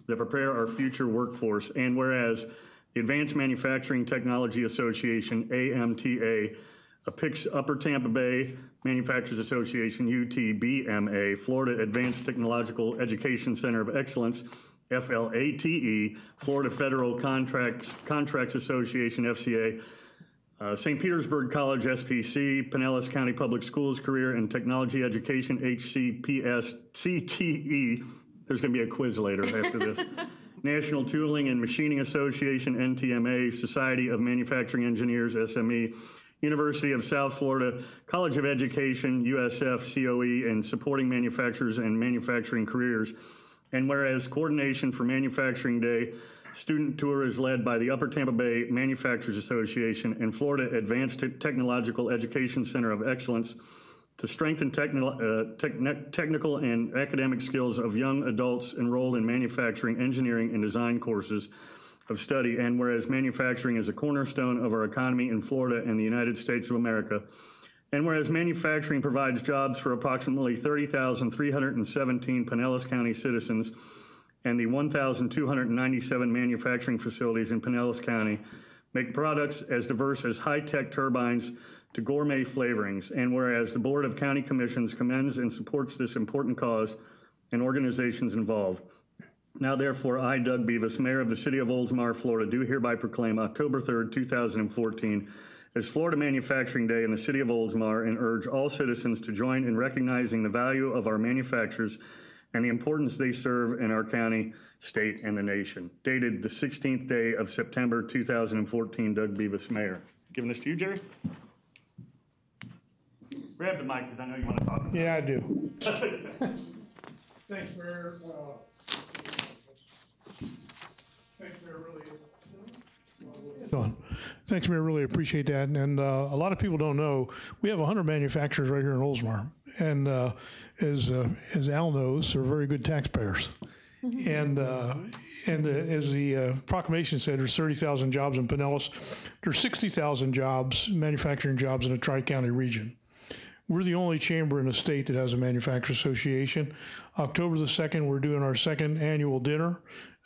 [SPEAKER 5] that prepare our future workforce. And whereas the Advanced Manufacturing Technology Association, AMTA, APICS Upper Tampa Bay Manufacturers Association, UTBMA, Florida Advanced Technological Education Center of Excellence, FLATE, Florida Federal Contracts Association, FCA, St. Petersburg College, SPC, Pinellas County Public Schools Career and Technology Education, HCPS, CTE. There's going to be a quiz later after this. National Tooling and Machining Association, NTMA, Society of Manufacturing Engineers, SME, University of South Florida College of Education, USF, COE, and supporting manufacturers and manufacturing careers. And whereas coordination for Manufacturing Day student tour is led by the Upper Tampa Bay Manufacturers Association and Florida Advanced Technological Education Center of Excellence to strengthen technical and academic skills of young adults enrolled in manufacturing, engineering, and design courses of study. And whereas manufacturing is a cornerstone of our economy in Florida and the United States of America. And whereas manufacturing provides jobs for approximately 30,317 Pinellas County citizens and the 1,297 manufacturing facilities in Pinellas County make products as diverse as high-tech turbines to gourmet flavorings. And whereas the Board of County Commissions commends and supports this important cause and organizations involved. Now, therefore, I, Doug Beavis, Mayor of the City of Oldsmar, Florida, do hereby proclaim October 3rd, 2014 as Florida Manufacturing Day in the City of Oldsmar and urge all citizens to join in recognizing the value of our manufacturers and the importance they serve in our county, state, and the nation. Dated the 16th day of September 2014, Doug Beavis, Mayor. Giving this to you, Jerry? Grab the mic because I know you want to talk.
[SPEAKER 15] Yeah, I do. Thanks, Mayor. Thanks, Mayor. Really appreciate that. And a lot of people don't know, we have 100 manufacturers right here in Oldsmar. And as Al knows, they're very good taxpayers. And as the proclamation said, there's 30,000 jobs in Pinellas. There's 60,000 jobs, manufacturing jobs in the Tri-County region. We're the only chamber in the state that has a manufacturers association. October the 2nd, we're doing our second annual dinner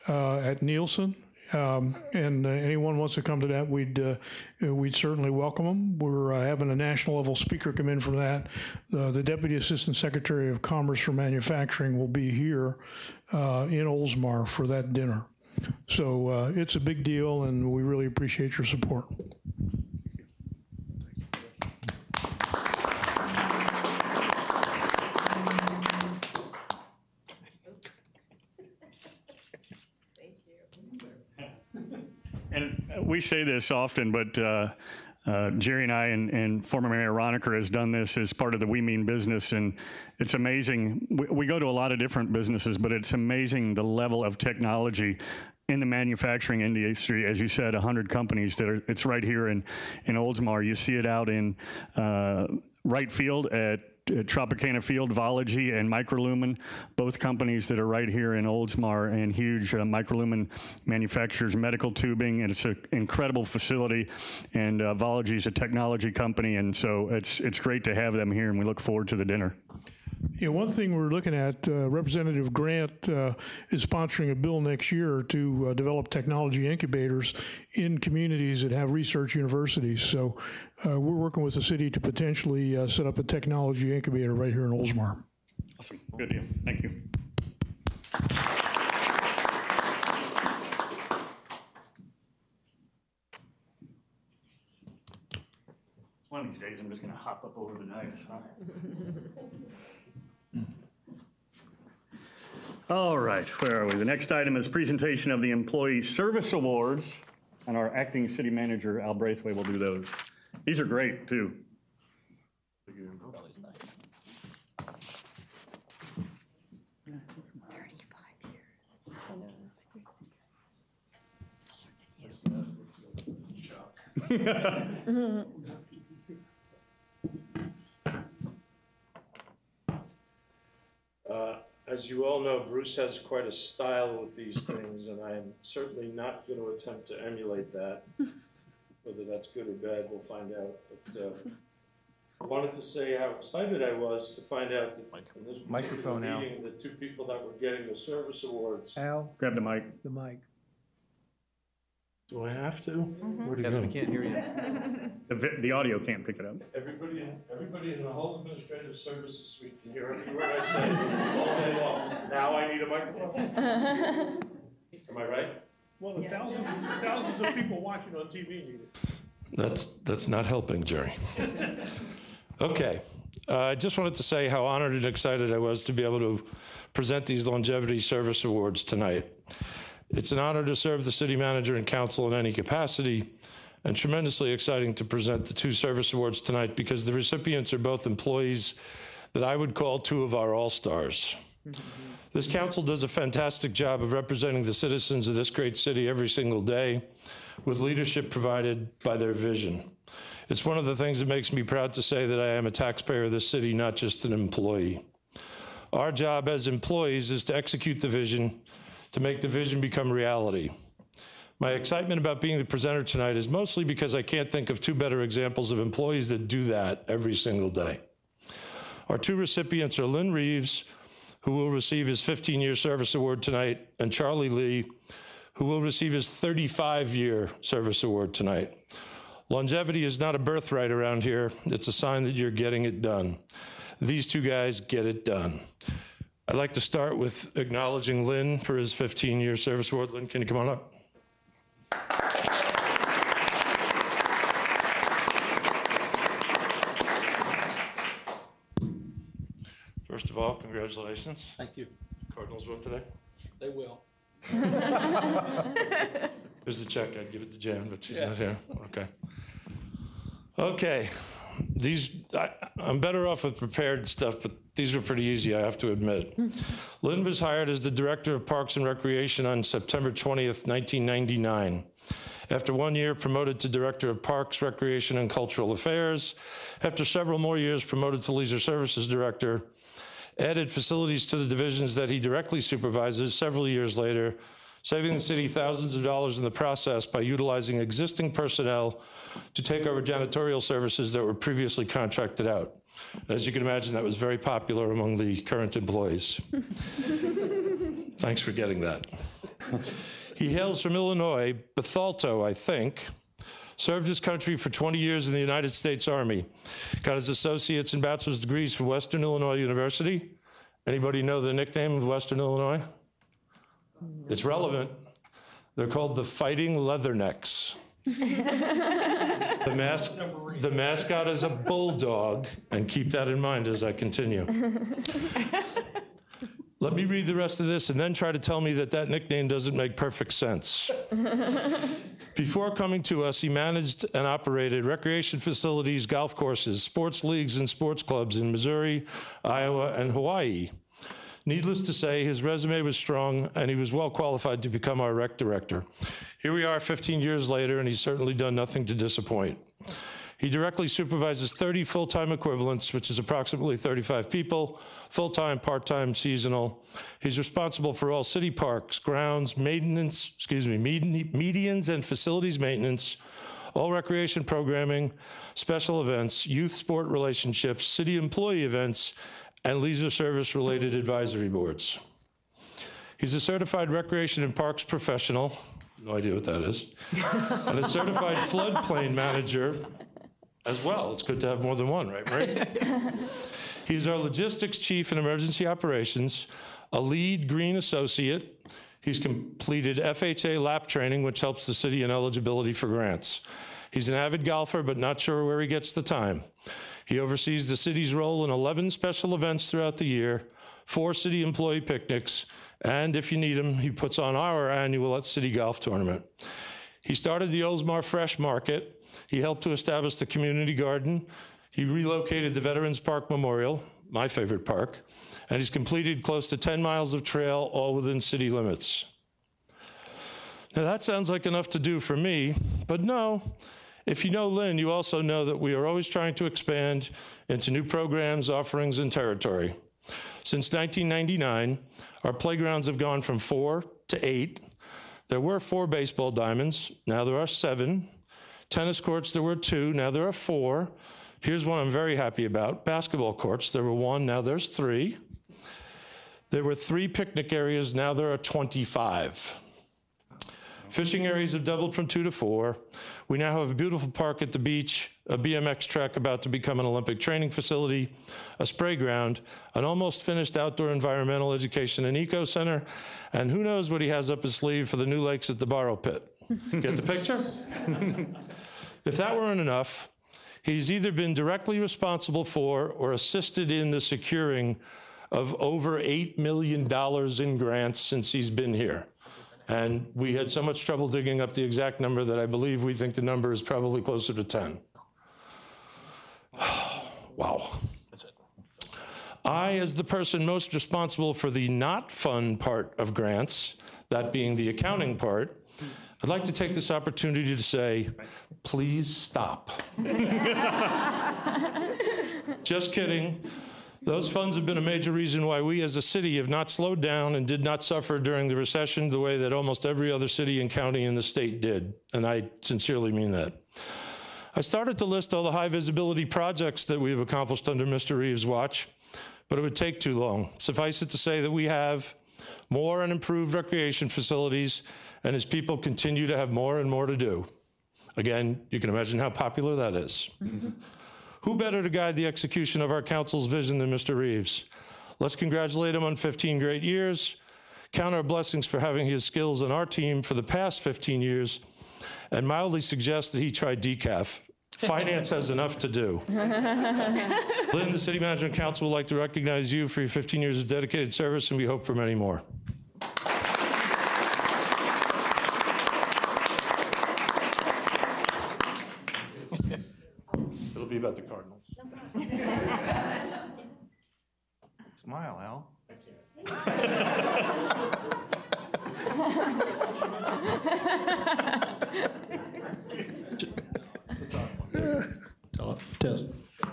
[SPEAKER 15] at Nielsen. And anyone wants to come to that, we'd certainly welcome them. We're having a national level speaker come in from that. The Deputy Assistant Secretary of Commerce for Manufacturing will be here in Oldsmar for that dinner. So it's a big deal, and we really appreciate your support.
[SPEAKER 5] And we say this often, but Jerry and I and former Mayor Roniker has done this as part of the We Mean Business, and it's amazing. We go to a lot of different businesses, but it's amazing the level of technology in the manufacturing industry. As you said, 100 companies that are, it's right here in Oldsmar. You see it out in right field at Tropicana Field, Vology and Microlumen, both companies that are right here in Oldsmar, and huge Microlumen manufacturers medical tubing, and it's an incredible facility, and Vology is a technology company, and so it's great to have them here, and we look forward to the dinner.
[SPEAKER 15] Yeah, one thing we're looking at, Representative Grant is sponsoring a bill next year to develop technology incubators in communities that have research universities. So we're working with the city to potentially set up a technology incubator right here in Oldsmar.
[SPEAKER 5] Awesome. Good deal. Thank you. One of these days, I'm just going to hop up over the dais. Huh? All right, where are we? The next item is presentation of the Employee Service Awards, and our acting city manager, Al Braithwaite, will do those. These are great, too.
[SPEAKER 7] As you all know, Bruce has quite a style with these things, and I'm certainly not going to attempt to emulate that. Whether that's good or bad, we'll find out. But I wanted to say how excited I was to find out that in this particular meeting, the two people that were getting the service awards.
[SPEAKER 11] Al,
[SPEAKER 5] Grab the mic.
[SPEAKER 11] the mic.
[SPEAKER 7] Do I have to? Where'd it
[SPEAKER 6] Yes,
[SPEAKER 7] go?
[SPEAKER 6] we can't hear you.
[SPEAKER 5] The audio can't pick it up.
[SPEAKER 7] Everybody in the whole administrative services suite can hear every word I say all day long. Now I need a microphone. Am I right?
[SPEAKER 15] Well, the thousands of people watching on TV need it.
[SPEAKER 16] That's not helping, Jerry. Okay. I just wanted to say how honored and excited I was to be able to present these longevity service awards tonight. It's an honor to serve the city manager and council in any capacity, and tremendously exciting to present the two service awards tonight because the recipients are both employees that I would call two of our all-stars. This council does a fantastic job of representing the citizens of this great city every single day with leadership provided by their vision. It's one of the things that makes me proud to say that I am a taxpayer of this city, not just an employee. Our job as employees is to execute the vision, to make the vision become reality. My excitement about being the presenter tonight is mostly because I can't think of two better examples of employees that do that every single day. Our two recipients are Lynn Rives, who will receive his 15-year service award tonight, and Charlie Lee, who will receive his 35-year service award tonight. Longevity is not a birthright around here. It's a sign that you're getting it done. These two guys get it done. I'd like to start with acknowledging Lynn for his 15-year service award. Lynn, can you come on up? First of all, congratulations.
[SPEAKER 17] Thank you.
[SPEAKER 16] Cardinals won today?
[SPEAKER 17] They will.
[SPEAKER 16] Here's the check. I'd give it to Jan, but she's not here. Okay. Okay. I'm better off with prepared stuff, but these were pretty easy, I have to admit. Lynn was hired as the Director of Parks and Recreation on September 20th, 1999. After 1 year, promoted to Director of Parks, Recreation, and Cultural Affairs. After several more years, promoted to Leisure Services Director. Added facilities to the divisions that he directly supervises several years later, saving the city thousands of dollars in the process by utilizing existing personnel to take over janitorial services that were previously contracted out. As you can imagine, that was very popular among the current employees. Thanks for getting that. He hails from Illinois, Bethalto, I think. Served his country for 20 years in the United States Army. Got his associate's and bachelor's degrees from Western Illinois University. Anybody know the nickname of Western Illinois? It's relevant. They're called the Fighting Leathernecks. The mascot is a bulldog, and keep that in mind as I continue. Let me read the rest of this and then try to tell me that that nickname doesn't make perfect sense. Before coming to us, he managed and operated recreation facilities, golf courses, sports leagues, and sports clubs in Missouri, Iowa, and Hawaii. Needless to say, his resume was strong, and he was well qualified to become our rec director. Here we are 15 years later, and he's certainly done nothing to disappoint. He directly supervises 30 full-time equivalents, which is approximately 35 people, full-time, part-time, seasonal. He's responsible for all city parks, grounds, maintenance, medians and facilities maintenance, all recreation programming, special events, youth sport relationships, city employee events, and leisure service-related advisory boards. He's a certified recreation and parks professional, no idea what that is, and a certified floodplain manager as well. It's good to have more than one, right? He's our logistics chief in emergency operations, a lead green associate. He's completed FHA lap training, which helps the city in eligibility for grants. He's an avid golfer, but not sure where he gets the time. He oversees the city's role in 11 special events throughout the year, 4 city employee picnics, and if you need him, he puts on our annual city golf tournament. He started the Oldsmar Fresh Market. He helped to establish the community garden. He relocated the Veterans Park Memorial, my favorite park, and he's completed close to 10 miles of trail, all within city limits. Now that sounds like enough to do for me, but no. If you know Lynn, you also know that we are always trying to expand into new programs, offerings, and territory. Since 1999, our playgrounds have gone from 4 to 8. There were 4 baseball diamonds, now there are 7. Tennis courts, there were 2, now there are 4. Here's one I'm very happy about. Basketball courts, there were 1, now there's 3. There were 3 picnic areas, now there are 25. Fishing areas have doubled from 2 to 4. We now have a beautiful park at the beach, a BMX track about to become an Olympic training facility, a spray ground, an almost finished outdoor environmental education and eco center, and who knows what he has up his sleeve for the new lakes at the Borrow Pit. Get the picture? If that weren't enough, he's either been directly responsible for or assisted in the securing of over $8 million in grants since he's been here. And we had so much trouble digging up the exact number that I believe we think the number is probably closer to 10. Wow. I, as the person most responsible for the not fun part of grants, that being the accounting part, I'd like to take this opportunity to say, please stop. Just kidding. Those funds have been a major reason why we as a city have not slowed down and did not suffer during the recession the way that almost every other city and county in the state did. And I sincerely mean that. I started to list all the high visibility projects that we have accomplished under Mr. Rives' watch, but it would take too long. Suffice it to say that we have more and improved recreation facilities, and his people continue to have more and more to do. Again, you can imagine how popular that is. Who better to guide the execution of our council's vision than Mr. Rives? Let's congratulate him on 15 great years, count our blessings for having his skills on our team for the past 15 years, and mildly suggest that he try decaf. Finance has enough to do. Lynn, the City Management Council would like to recognize you for your 15 years of dedicated service, and we hope for many more. It'll be about the Cardinals.
[SPEAKER 12] Smile, Al.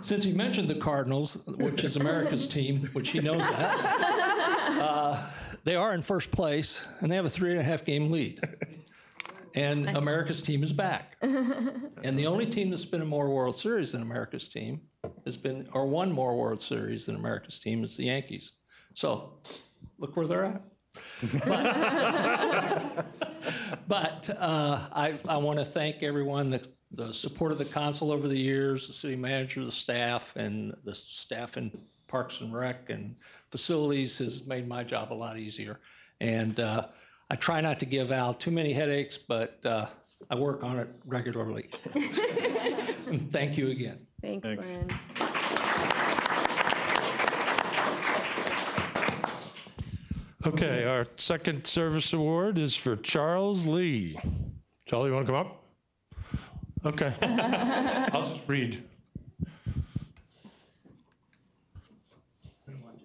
[SPEAKER 17] Since he mentioned the Cardinals, which is America's team, which he knows that, they are in first place, and they have a 3.5 game lead. And America's team is back. And the only team that's been in more World Series than America's team has been, or won more World Series than America's team, is the Yankees. So, look where they're at. But I want to thank everyone, the support of the council over the years, the city manager, the staff in Parks and Rec and facilities has made my job a lot easier. And I try not to give Al too many headaches, but I work on it regularly. And thank you again.
[SPEAKER 2] Thanks, Lynn.
[SPEAKER 16] Okay, our second service award is for Charles Lee. Charlie, you want to come up? Okay. I'll just read.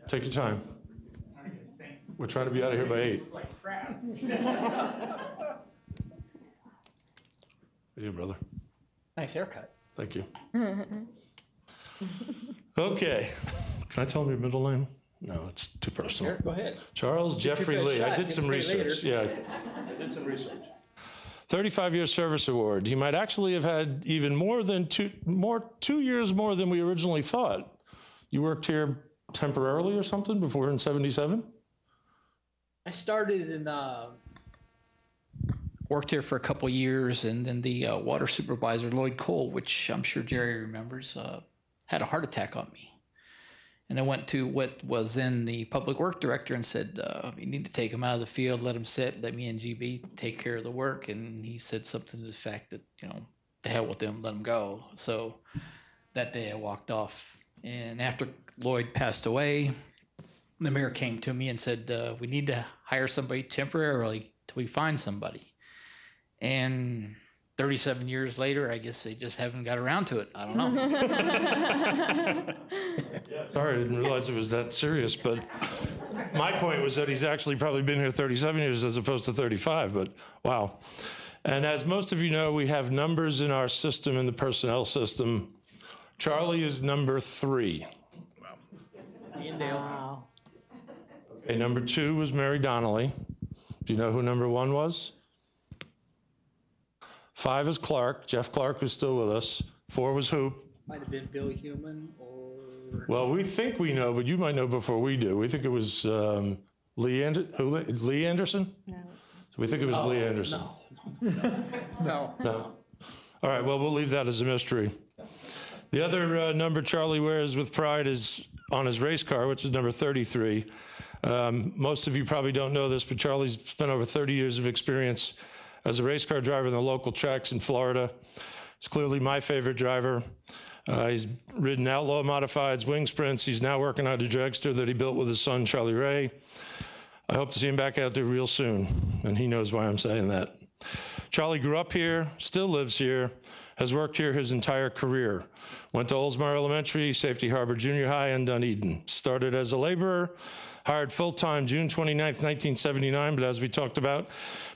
[SPEAKER 16] Take your time. We're trying to be out of here by 8. How you doing, brother?
[SPEAKER 8] Nice haircut.
[SPEAKER 16] Thank you. Okay. Can I tell him your middle name? No, it's too personal.
[SPEAKER 8] Sure, go ahead.
[SPEAKER 16] Charles Jeffrey Lee. I did some research. Yeah.
[SPEAKER 8] I did some research.
[SPEAKER 16] 35-year service award. He might actually have had even more than 2 years more than we originally thought. You worked here temporarily or something before in 77?
[SPEAKER 18] I started in, worked here for a couple years, and then the water supervisor, Lloyd Cole, which I'm sure Jerry remembers, had a heart attack on me. And I went to what was then the public work director and said, you need to take him out of the field, let him sit, let me and GB take care of the work. And he said something to the fact that, you know, the hell with them, let him go. So that day I walked off. And after Lloyd passed away, the mayor came to me and said, we need to hire somebody temporarily till we find somebody. And 37 years later, I guess they just haven't got around to it. I don't know.
[SPEAKER 16] Sorry, I didn't realize it was that serious, but my point was that he's actually probably been here 37 years as opposed to 35, but wow. And as most of you know, we have numbers in our system, in the personnel system. Charlie is number 3.
[SPEAKER 19] Wow.
[SPEAKER 16] Okay, number 2 was Mary Donnelly. Do you know who number 1 was? 5 is Clark. Jeff Clark was still with us. 4 was Hoop.
[SPEAKER 19] Might have been Bill Human or...
[SPEAKER 16] Well, we think we know, but you might know before we do. We think it was Lee Anderson? No. So we think it was Lee Anderson.
[SPEAKER 19] No.
[SPEAKER 16] No. All right, well, we'll leave that as a mystery. The other number Charlie wears with pride is on his race car, which is number 33. Most of you probably don't know this, but Charlie's spent over 30 years of experience as a race car driver in the local tracks in Florida. He's clearly my favorite driver. He's ridden outlaw modifieds, wing sprints. He's now working on a dragster that he built with his son, Charlie Ray. I hope to see him back out there real soon, and he knows why I'm saying that. Charlie grew up here, still lives here, has worked here his entire career. Went to Oldsmar Elementary, Safety Harbor Junior High, and Dunedin. Started as a laborer, hired full-time June 29th, 1979, but as we talked about,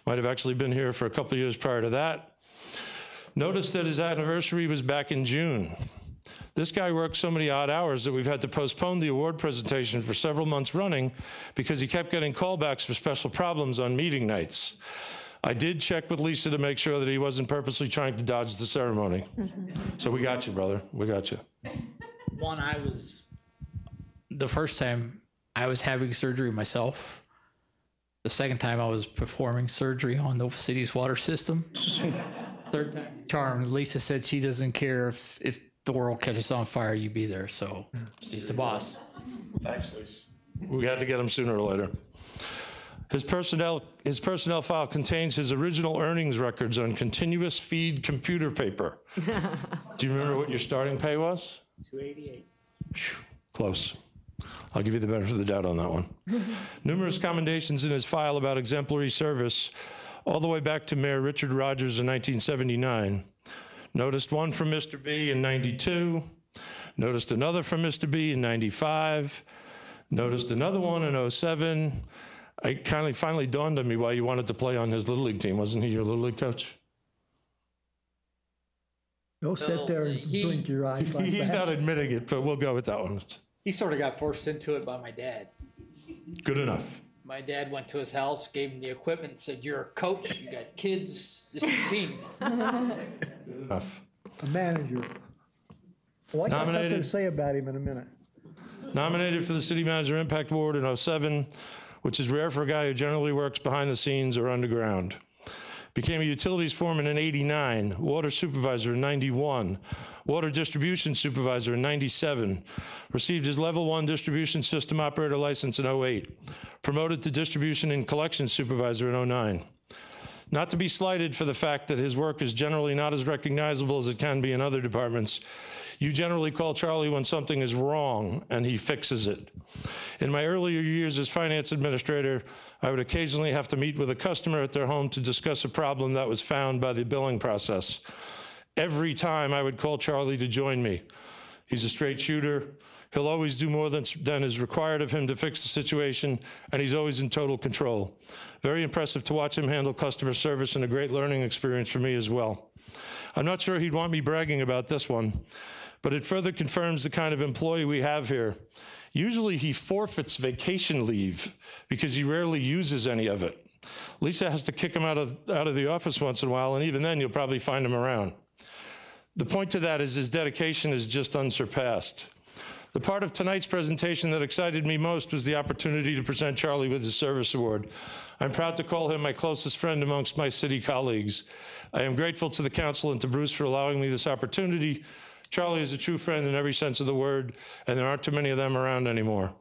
[SPEAKER 16] might have actually been here for a couple of years prior to that. Notice that his anniversary was back in June. This guy worked so many odd hours that we've had to postpone the award presentation for several months running because he kept getting callbacks for special problems on meeting nights. I did check with Lisa to make sure that he wasn't purposely trying to dodge the ceremony. So we got you, brother. We got you.
[SPEAKER 18] The first time I was having surgery myself. The second time I was performing surgery on Nova City's water system. Third time charmed. Lisa said she doesn't care if the world catches on fire, you be there. So she's the boss.
[SPEAKER 16] Thanks, Lisa. We had to get him sooner or later. His personnel file contains his original earnings records on continuous feed computer paper. Do you remember what your starting pay was?
[SPEAKER 19] $288.
[SPEAKER 16] Close. I'll give you the benefit of the doubt on that one. Numerous commendations in his file about exemplary service, all the way back to Mayor Richard Rogers in 1979. Noticed one from Mr. B in 92. Noticed another from Mr. B in 95. Noticed another one in 07. It finally dawned on me why you wanted to play on his Little League team. Wasn't he your Little League coach?
[SPEAKER 11] Don't sit there and blink your eyes like that.
[SPEAKER 16] He's not admitting it, but we'll go with that one.
[SPEAKER 19] He sort of got forced into it by my dad.
[SPEAKER 16] Good enough.
[SPEAKER 19] My dad went to his house, gave him the equipment, and said, "You're a coach, you got kids, this is your team."
[SPEAKER 16] Good enough.
[SPEAKER 11] A manager. Well, I got something to say about him in a minute.
[SPEAKER 16] Nominated for the City Manager Impact Award in 07, which is rare for a guy who generally works behind the scenes or underground. Became a utilities foreman in 89, water supervisor in 91, water distribution supervisor in 97, received his level 1 distribution system operator license in 08, promoted to distribution and collection supervisor in 09. Not to be slighted for the fact that his work is generally not as recognizable as it can be in other departments, you generally call Charlie when something is wrong and he fixes it. In my earlier years as finance administrator, I would occasionally have to meet with a customer at their home to discuss a problem that was found by the billing process. Every time I would call Charlie to join me. He's a straight shooter. He'll always do more than is required of him to fix the situation, and he's always in total control. Very impressive to watch him handle customer service and a great learning experience for me as well. I'm not sure he'd want me bragging about this one, but it further confirms the kind of employee we have here. Usually he forfeits vacation leave because he rarely uses any of it. Lisa has to kick him out of the office once in a while, and even then you'll probably find him around. The point to that is his dedication is just unsurpassed. The part of tonight's presentation that excited me most was the opportunity to present Charlie with his service award. I'm proud to call him my closest friend amongst my city colleagues. I am grateful to the council and to Bruce for allowing me this opportunity. Charlie is a true friend in every sense of the word, and there aren't too many of them around anymore.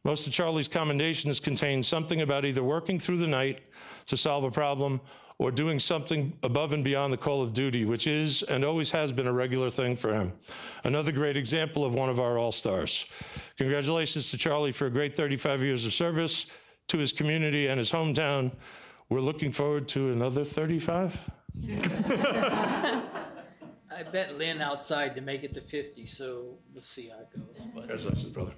[SPEAKER 16] Most of Charlie's commendations contain something about either working through the night to solve a problem or doing something above and beyond the call of duty, which is and always has been a regular thing for him. Another great example of one of our all-stars. Congratulations to Charlie for a great 35 years of service to his community and his hometown. We're looking forward to another 35?
[SPEAKER 19] I bet Lynn outside to make it to 50, so we'll see how it goes. But
[SPEAKER 16] Congratulations, brother.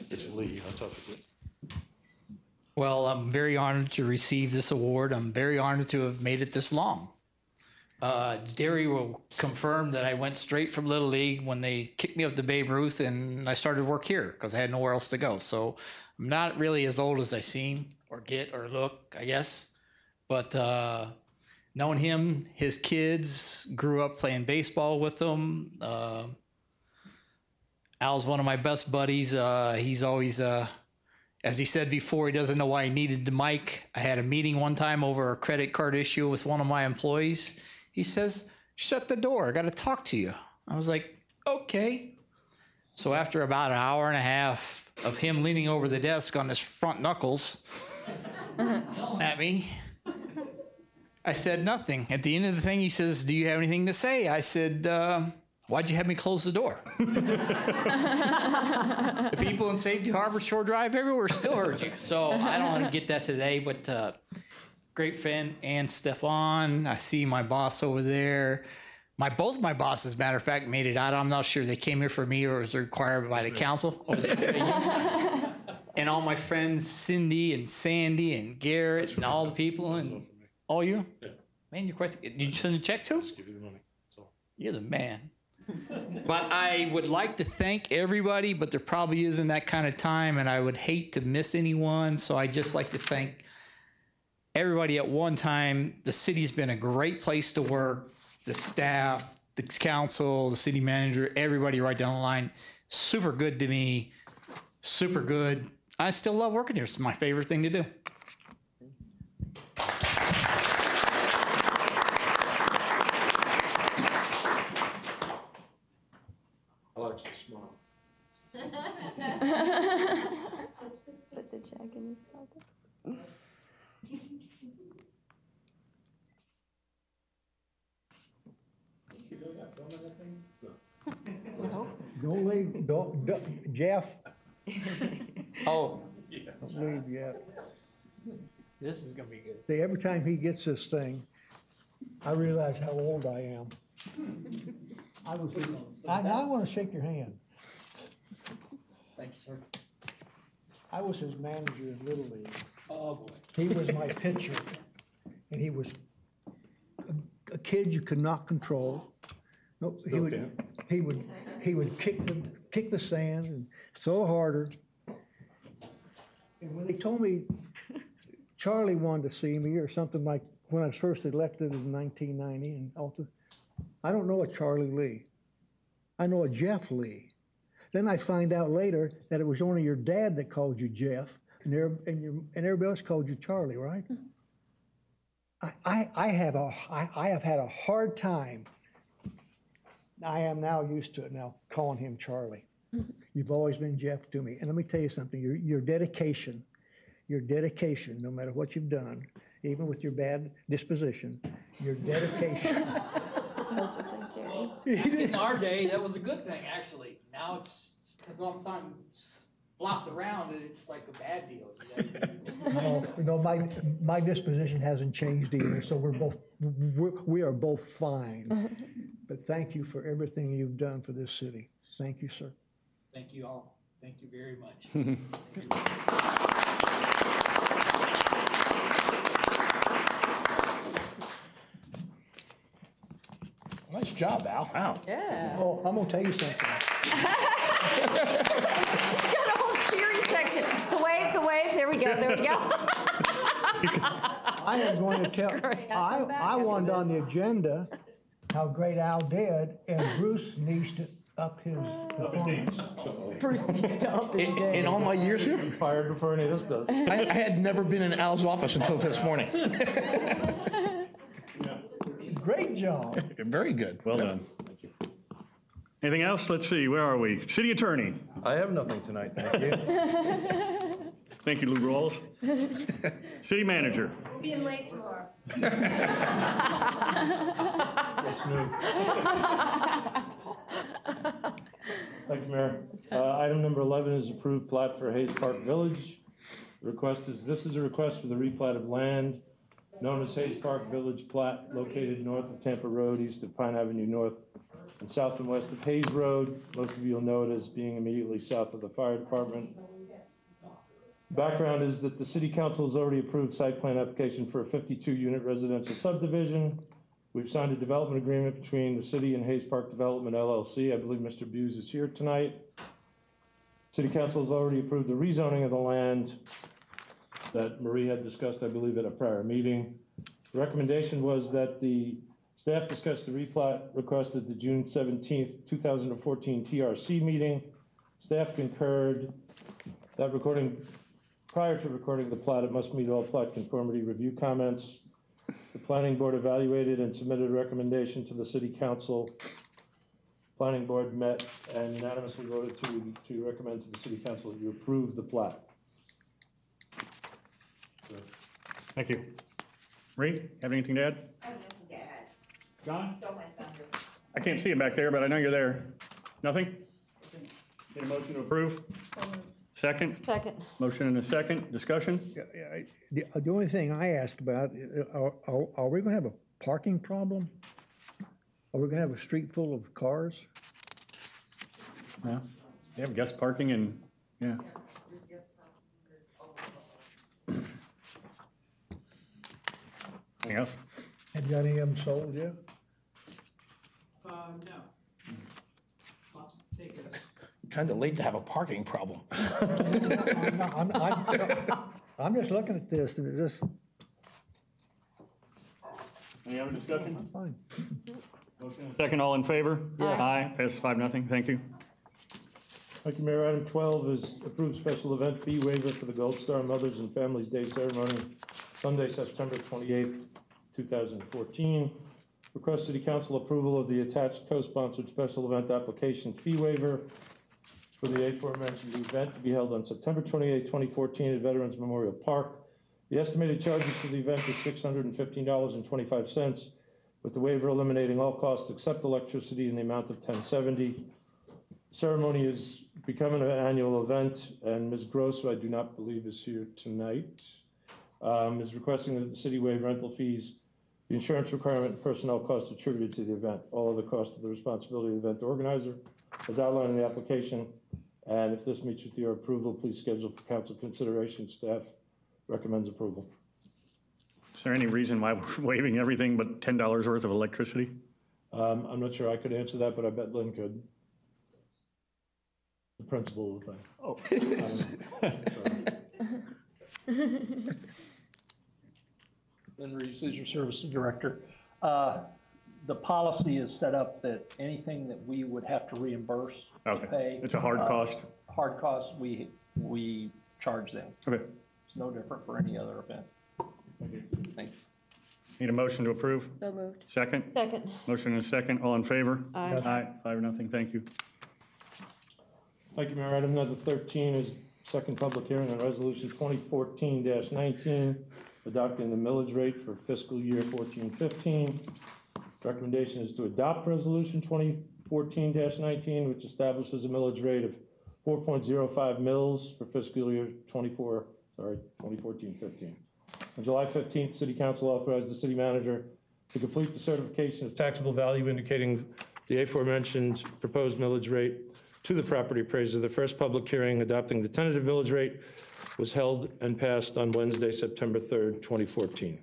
[SPEAKER 16] It's Lee. How tough is it?
[SPEAKER 18] Well, I'm very honored to receive this award. I'm very honored to have made it this long. Derry will confirm that I went straight from Little League when they kicked me up to Babe Ruth, and I started work here because I had nowhere else to go. So I'm not really as old as I seem or get or look, I guess. But knowing him, his kids, grew up playing baseball with them. Al's one of my best buddies. He's always... as he said before, he doesn't know why he needed the mic. I had a meeting one time over a credit card issue with one of my employees. He says, "Shut the door, I got to talk to you." I was like, okay. So after about an hour and a half of him leaning over the desk on his front knuckles, yelling at me, I said nothing. At the end of the thing, he says, "Do you have anything to say?" I said, "Why'd you have me close the door?" The people in Safety Harbor, Shore Drive, everywhere still heard you. So I don't want to get that today, but great friend, Ann Stefan. I see my boss over there. Both my bosses, matter of fact, made it out. I'm not sure they came here for me or was required by the council. And all my friends, Cindy and Sandy and Garrett and all the people. And all you? Man, you're quite... Did you send a check too?
[SPEAKER 16] Just give you the money. That's all.
[SPEAKER 18] You're the man. But I would like to thank everybody, but there probably isn't that kind of time, and I would hate to miss anyone. So I just like to thank everybody at one time. The city's been a great place to work. The staff, the council, the city manager, everybody right down the line. Super good to me. Super good. I still love working here. It's my favorite thing to do.
[SPEAKER 16] Alex is smart.
[SPEAKER 2] Put the check in his pocket.
[SPEAKER 11] Don't leave, don't, Jeff,
[SPEAKER 19] oh,
[SPEAKER 11] don't leave yet.
[SPEAKER 19] this is gonna be good.
[SPEAKER 11] See, every time he gets this thing, I realize how old I am. I want to shake your hand.
[SPEAKER 19] Thank you, sir.
[SPEAKER 11] I was his manager in Little League.
[SPEAKER 19] Oh boy.
[SPEAKER 11] He was my pitcher, and he was a kid you could not control. No, he would kick the sand and throw harder. And when they told me Charlie wanted to see me or something, like when I was first elected in 1990, and I don't know a Charlie Lee. I know a Jeff Lee. Then I find out later that it was only your dad that called you Jeff, and everybody else called you Charlie, right? I have had a hard time. I am now used to it now, calling him Charlie. You've always been Jeff to me. And let me tell you something, your dedication, no matter what you've done, even with your bad disposition, your dedication.
[SPEAKER 2] Sounds just like Jerry.
[SPEAKER 18] In our day, that was a good thing, actually. Now it's, because all the time flopped around and it's like a bad deal.
[SPEAKER 11] No, my disposition hasn't changed either, so we are both fine. But thank you for everything you've done for this city. Thank you, sir.
[SPEAKER 18] Thank you all. Thank you very much.
[SPEAKER 1] Nice job, Al.
[SPEAKER 5] Wow.
[SPEAKER 2] Yeah.
[SPEAKER 11] Oh, I'm gonna tell you something.
[SPEAKER 2] He's got a whole cheering section. The wave, there we go,
[SPEAKER 11] I am going to tell,
[SPEAKER 2] great.
[SPEAKER 11] I wanted on the agenda how great Al did, and Bruce needs to up his performance.
[SPEAKER 2] Bruce needs to up his game.
[SPEAKER 1] In all my years here,
[SPEAKER 16] Fired before any of this does.
[SPEAKER 1] I had never been in Al's office until this morning.
[SPEAKER 11] Great job.
[SPEAKER 1] Very good.
[SPEAKER 5] Well done. Thank you. Anything else? Let's see. Where are we? City Attorney.
[SPEAKER 6] I have nothing tonight, thank you.
[SPEAKER 5] Thank you, Lou Rawls. City Manager.
[SPEAKER 10] Being late tomorrow.
[SPEAKER 16] Thank you, Mayor. Item number 11 is approved plat for Hayes Park Village. This is a request for the replat of land known as Hayes Park Village Plat, located north of Tampa Road, east of Pine Avenue North, and south and west of Hayes Road. Most of you will know it as being immediately south of the fire department. Background is that the City Council has already approved site plan application for a 52-unit residential subdivision. We've signed a development agreement between the city and Hayes Park Development LLC. I believe Mr. Buse is here tonight. City Council has already approved the rezoning of the land that Marie had discussed, I believe, at a prior meeting. The recommendation was that the staff discussed the replat request at the June 17th, 2014 TRC meeting. Staff concurred that prior to recording the plat, it must meet all plat conformity review comments. The Planning Board evaluated and submitted a recommendation to the City Council. Planning Board met and unanimously voted to recommend to the City Council that you approve the plat.
[SPEAKER 5] Thank you. Marie, have anything to add?
[SPEAKER 20] I have nothing to add.
[SPEAKER 5] John?
[SPEAKER 20] Don't mind thunder.
[SPEAKER 5] I can't see it back there, but I know you're there. Nothing? Need a motion to approve? Second?
[SPEAKER 2] Second.
[SPEAKER 5] Motion and a second. Discussion?
[SPEAKER 11] The only thing I ask about, are we going to have a parking problem? Are we going to have a street full of cars?
[SPEAKER 5] No. They have guest parking and, yeah. Anything else?
[SPEAKER 11] Have you got any of them sold yet?
[SPEAKER 21] No. Take it.
[SPEAKER 1] Kind of late to have a parking problem.
[SPEAKER 11] I'm just looking at this and it just.
[SPEAKER 5] Any other discussion?
[SPEAKER 11] I'm fine.
[SPEAKER 5] Motion and a second, all in favor? Aye. Passes 5-0. Thank you.
[SPEAKER 16] Thank you, Mayor. Item 12 is approved special event fee waiver for the Gold Star Mothers and Families Day ceremony, Sunday, September 28th, 2014. Request City Council approval of the attached co-sponsored special event application fee waiver for the aforementioned event to be held on September 28, 2014 at Veterans Memorial Park. The estimated charges for the event is $615.25, with the waiver eliminating all costs except electricity in the amount of $1070. Ceremony is becoming an annual event, and Ms. Gross, who I do not believe is here tonight, is requesting that the city waive rental fees, the insurance requirement, and personnel costs attributed to the event. All other costs are the responsibility of the event organizer, as outlined in the application. And if this meets with your approval, please schedule for council consideration. Staff recommends approval.
[SPEAKER 5] Is there any reason why we're waiving everything but $10 worth of electricity?
[SPEAKER 16] I'm not sure I could answer that, but I bet Lynn could. The principal of the thing.
[SPEAKER 8] Lynn Rives, is your services director. The policy is set up that anything that we would have to reimburse, pay.
[SPEAKER 5] It's a hard cost.
[SPEAKER 8] Hard cost, we charge them.
[SPEAKER 5] Okay.
[SPEAKER 8] It's no different for any other event.
[SPEAKER 5] Thank you.
[SPEAKER 8] Thanks.
[SPEAKER 5] Need a motion to approve?
[SPEAKER 2] So moved.
[SPEAKER 5] Second?
[SPEAKER 2] Second.
[SPEAKER 5] Motion and a second. All in favor?
[SPEAKER 2] Aye.
[SPEAKER 5] Aye. 5-0. Thank you.
[SPEAKER 16] Thank you, Mayor. Item number 13 is second public hearing on resolution 2014-19, adopting the millage rate for fiscal year 14-15. Recommendation is to adopt resolution 2014-19, which establishes a millage rate of 4.05 mils for fiscal year 2014-15. On July 15th, City Council authorized the city manager to complete the certification of taxable value indicating the aforementioned proposed millage rate to the property appraiser. The first public hearing adopting the tentative millage rate was held and passed on Wednesday, September 3rd, 2014.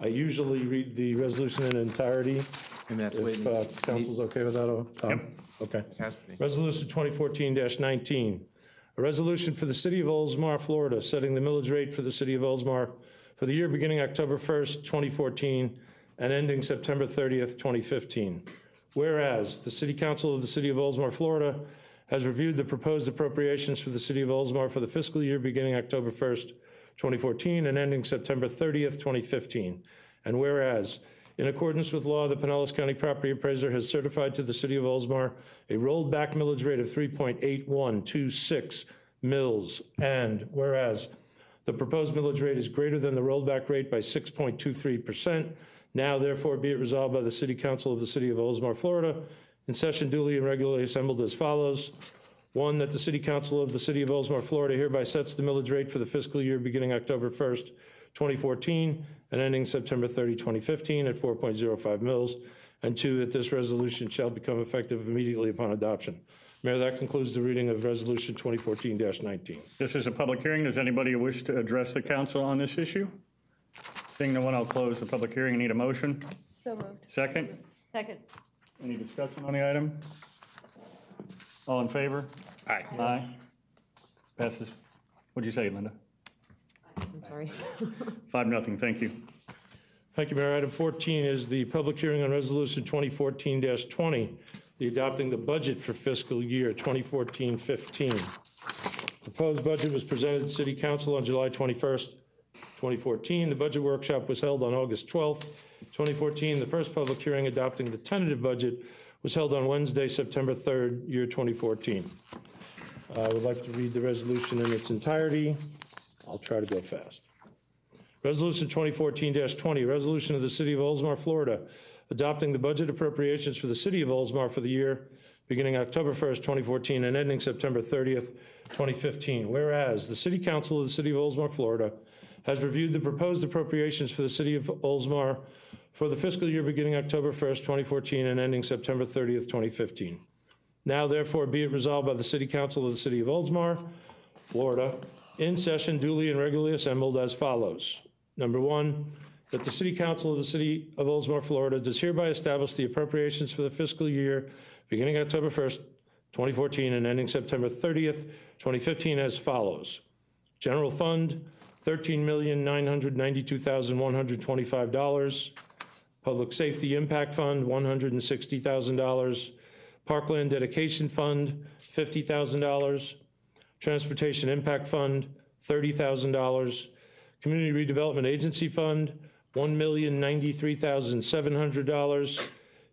[SPEAKER 16] I usually read the resolution in entirety.
[SPEAKER 6] And that's
[SPEAKER 16] if council's okay with that, Tom?
[SPEAKER 5] Yep.
[SPEAKER 16] Okay.
[SPEAKER 6] Has to be.
[SPEAKER 16] Resolution 2014-19, a resolution for the City of Oldsmar, Florida, setting the millage rate for the City of Oldsmar for the year beginning October 1st, 2014, and ending September 30th, 2015. Whereas the City Council of the City of Oldsmar, Florida, has reviewed the proposed appropriations for the City of Oldsmar for the fiscal year beginning October 1st, 2014, and ending September 30th, 2015. And whereas, in accordance with law, the Pinellas County Property Appraiser has certified to the City of Oldsmar a rolled back millage rate of 3.8126 mills. And whereas the proposed millage rate is greater than the rollback rate by 6.23%, now therefore be it resolved by the City Council of the City of Oldsmar, Florida, in session duly and regularly assembled as follows. 1, that the City Council of the City of Oldsmar, Florida hereby sets the millage rate for the fiscal year beginning October 1st, 2014 and ending September 30, 2015 at 4.05 mils. And 2, that this resolution shall become effective immediately upon adoption. Mayor, that concludes the reading of Resolution 2014-19.
[SPEAKER 5] This is a public hearing. Does anybody wish to address the council on this issue? Seeing no one, I'll close the public hearing. I need a motion.
[SPEAKER 2] So moved.
[SPEAKER 5] Second?
[SPEAKER 13] Second.
[SPEAKER 5] Any discussion on the item? All in favor?
[SPEAKER 1] Aye.
[SPEAKER 5] Aye. Passes. What'd you say, Linda?
[SPEAKER 2] I'm sorry.
[SPEAKER 5] 5-0. Thank you.
[SPEAKER 16] Thank you, Mayor. Item 14 is the public hearing on Resolution 2014-20, the adopting the budget for fiscal year 2014-15. Proposed budget was presented to City Council on July 21st, 2014. The budget workshop was held on August 12th, 2014. The first public hearing adopting the tentative budget was held on Wednesday, September 3rd, year 2014. I would like to read the resolution in its entirety. I'll try to go fast. Resolution 2014-20, resolution of the City of Oldsmar, Florida, adopting the budget appropriations for the City of Oldsmar for the year beginning October 1st, 2014 and ending September 30th, 2015. Whereas the City Council of the City of Oldsmar, Florida, has reviewed the proposed appropriations for the City of Oldsmar for the fiscal year beginning October 1st, 2014 and ending September 30th, 2015. Now, therefore, be it resolved by the City Council of the City of Oldsmar, Florida, in session duly and regularly assembled as follows. Number 1, that the City Council of the City of Oldsmar, Florida, does hereby establish the appropriations for the fiscal year beginning October 1st, 2014 and ending September 30th, 2015 as follows. General Fund, $13,992,125. Public Safety Impact Fund, $160,000. Parkland Dedication Fund, $50,000. Transportation Impact Fund, $30,000. Community Redevelopment Agency Fund, $1,093,700.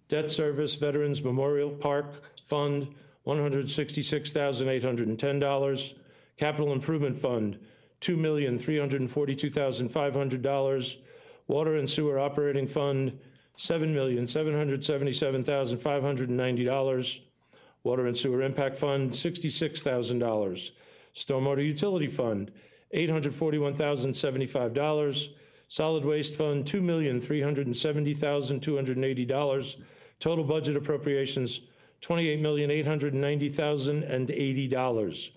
[SPEAKER 16] Debt Service Veterans Memorial Park Fund, $166,810. Capital Improvement Fund, $2,342,500. Water and Sewer Operating Fund, $7,777,590. Water and Sewer Impact Fund, $66,000. Stormwater Utility Fund, $841,075. Solid Waste Fund, $2,370,280. Total budget appropriations, $28,890,080.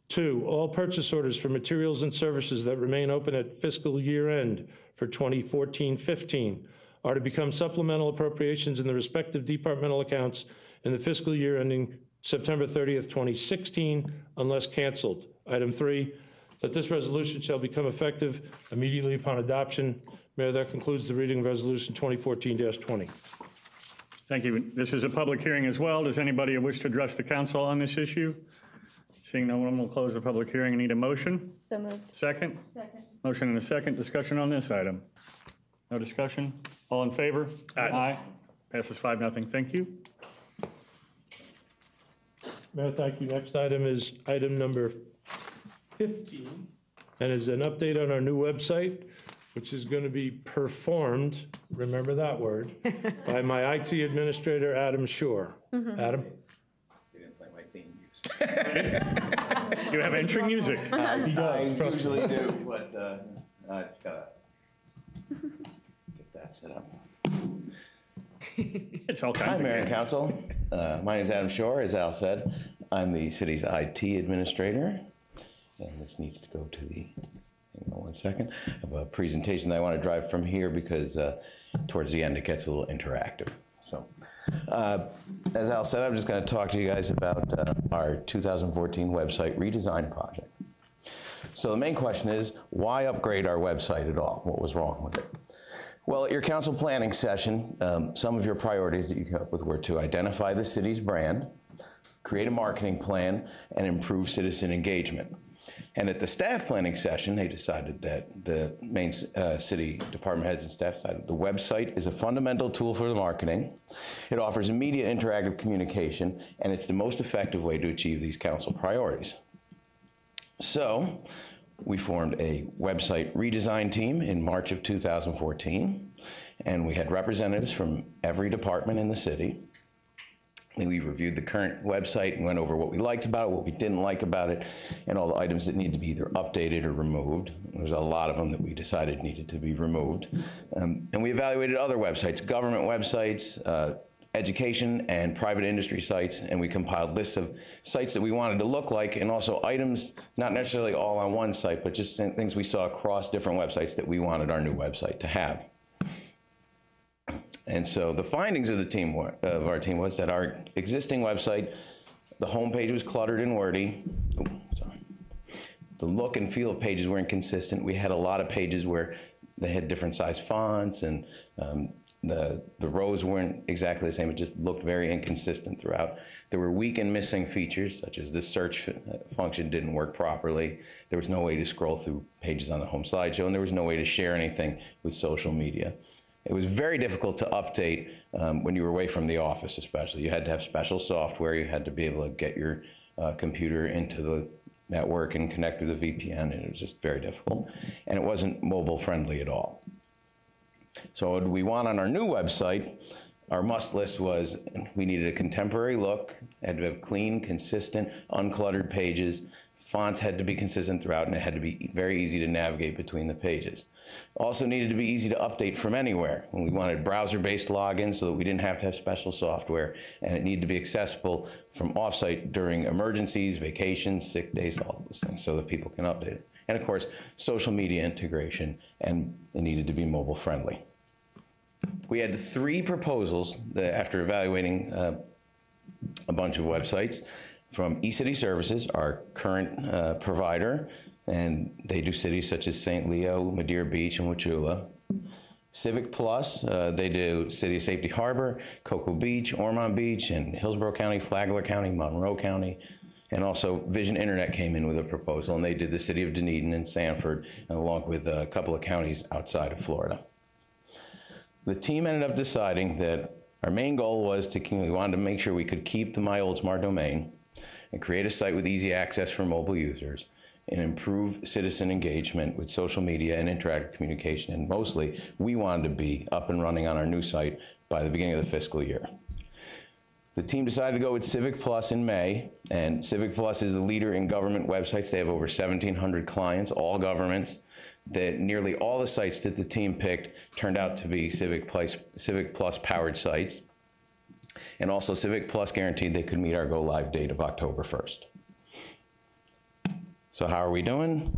[SPEAKER 16] 2, all purchase orders for materials and services that remain open at fiscal year end for 2014-15 are to become supplemental appropriations in the respective departmental accounts in the fiscal year ending September 30th, 2016, unless canceled. Item 3, that this resolution shall become effective immediately upon adoption. Mayor, that concludes the reading of Resolution 2014-20.
[SPEAKER 5] Thank you. This is a public hearing as well. Does anybody wish to address the council on this issue? Seeing no one, we'll close the public hearing. I need a motion.
[SPEAKER 2] So moved.
[SPEAKER 5] Second?
[SPEAKER 2] Second.
[SPEAKER 5] Motion and a second. Discussion on this item? No discussion? All in favor? Aye. Passes 5-0. Thank you.
[SPEAKER 16] Mayor, thank you. Next item is item number 15, and is an update on our new website, which is going to be performed, remember that word, by my IT administrator, Adam Shore. Adam?
[SPEAKER 20] You didn't play my theme music.
[SPEAKER 5] You have entry music.
[SPEAKER 16] He does,
[SPEAKER 20] I usually do, but I just gotta get that set up.
[SPEAKER 5] It's all kinds
[SPEAKER 20] Hi,
[SPEAKER 5] of
[SPEAKER 20] Mayor and
[SPEAKER 5] games.
[SPEAKER 20] Council. My name is Adam Shore, as Al said. I'm the city's IT administrator. And this needs to go to the, hang on one second. I have a presentation that I want to drive from here because towards the end it gets a little interactive. So, as Al said, I'm just going to talk to you guys about our 2014 website redesign project. So the main question is, why upgrade our website at all? What was wrong with it? Well, at your council planning session, some of your priorities that you came up with were to identify the city's brand, create a marketing plan, and improve citizen engagement. And at the staff planning session, they decided that the main city department heads and staff decided the website is a fundamental tool for the marketing. It offers immediate interactive communication, and it's the most effective way to achieve these council priorities. So we formed a website redesign team in March of 2014, and we had representatives from every department in the city. And we reviewed the current website and went over what we liked about it, what we didn't like about it, and all the items that need to be either updated or removed. There was a lot of them that we decided needed to be removed. And we evaluated other websites, government websites, education and private industry sites, and we compiled lists of sites that we wanted to look like, and also items, not necessarily all on one site, but just things we saw across different websites that we wanted our new website to have. And so the findings of our team was that our existing website, the homepage was cluttered and wordy. The look and feel of pages were inconsistent. We had a lot of pages where they had different size fonts, and the rows weren't exactly the same. It just looked very inconsistent throughout. There were weak and missing features, such as the search function didn't work properly. There was no way to scroll through pages on the home slideshow, and there was no way to share anything with social media. It was very difficult to update when you were away from the office, especially. You had to have special software. You had to be able to get your computer into the network and connect through the VPN, and it was just very difficult. And it wasn't mobile friendly at all. So what we want on our new website, our must list was we needed a contemporary look, had to have clean, consistent, uncluttered pages. Fonts had to be consistent throughout, and it had to be very easy to navigate between the pages. Also needed to be easy to update from anywhere. And we wanted browser-based login so that we didn't have to have special software, and it needed to be accessible from offsite during emergencies, vacations, sick days, all those things, so that people can update it. And of course, social media integration, and it needed to be mobile friendly. We had 3 proposals after evaluating a bunch of websites from eCity Services, our current provider, and they do cities such as St. Leo, Madeira Beach, and Wauchula. Civic Plus, they do City of Safety Harbor, Cocoa Beach, Ormond Beach, and Hillsborough County, Flagler County, Monroe County. And also Vision Internet came in with a proposal, and they did the city of Dunedin and Sanford, along with a couple of counties outside of Florida. The team ended up deciding that our main goal was we wanted to make sure we could keep the My Oldsmar domain and create a site with easy access for mobile users and improve citizen engagement with social media and interactive communication. And mostly, we wanted to be up and running on our new site by the beginning of the fiscal year. The team decided to go with Civic Plus in May, and Civic Plus is the leader in government websites. They have over 1,700 clients, all governments. Nearly all the sites that the team picked turned out to be Civic Plus powered sites. And also Civic Plus guaranteed they could meet our go live date of October 1st. So how are we doing?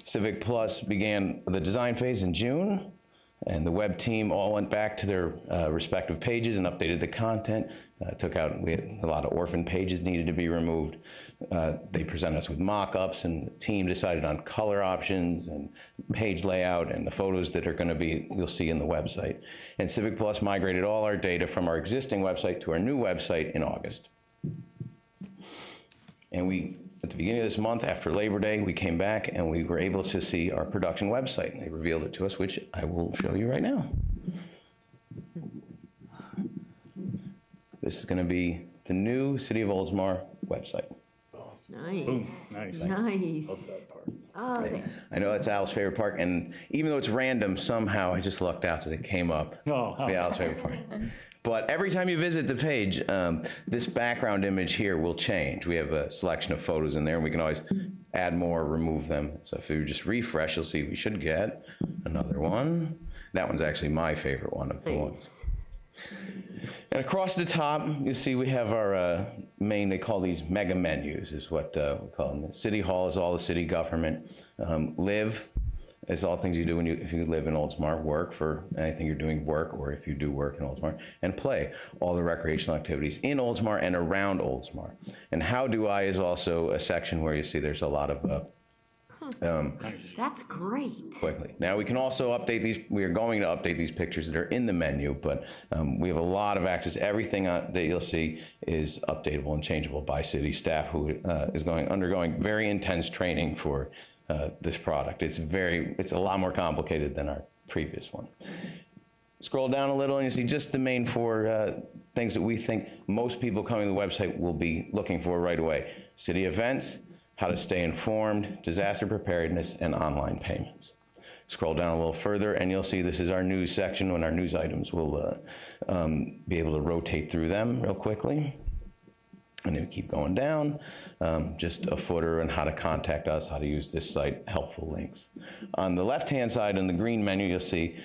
[SPEAKER 20] Civic Plus began the design phase in June, and the web team all went back to their respective pages and updated the content. We had a lot of orphan pages needed to be removed. They presented us with mock-ups, and the team decided on color options and page layout and the photos that are going to be, you'll see in the website. And Civic Plus migrated all our data from our existing website to our new website in August. And at the beginning of this month, after Labor Day, we came back and we were able to see our production website. And they revealed it to us, which I will show you right now. This is going to be the new City of Oldsmar website.
[SPEAKER 21] Nice.
[SPEAKER 20] Nice.
[SPEAKER 21] Nice. Oh,
[SPEAKER 20] I know that's Al's favorite park, and even though it's random, somehow I just lucked out that it came up. Be Al's favorite park. But every time you visit the page, this background image here will change. We have a selection of photos in there, and we can always add more, remove them. So if you just refresh, you'll see we should get another one. That one's actually my favorite one of the ones. And across the top, you see we have our main, they call these mega menus, is what we call them. City Hall is all the city government. Live is all things you do if you live in Oldsmar. Work for anything you're doing work, or if you do work in Oldsmar. And play, all the recreational activities in Oldsmar and around Oldsmar. And How Do I is also a section where you see there's a lot of
[SPEAKER 21] that's great.
[SPEAKER 20] Quickly. Now we can also update these. We are going to update these pictures that are in the menu, but we have a lot of access. Everything that you'll see is updatable and changeable by city staff, who is undergoing very intense training for this product. It's a lot more complicated than our previous one. Scroll down a little and you see just the main 4 things that we think most people coming to the website will be looking for right away. City events, how to stay informed, disaster preparedness, and online payments. Scroll down a little further and you'll see this is our news section when our news items will be able to rotate through them real quickly. And then keep going down, just a footer on how to contact us, how to use this site, helpful links. On the left-hand side in the green menu, you'll see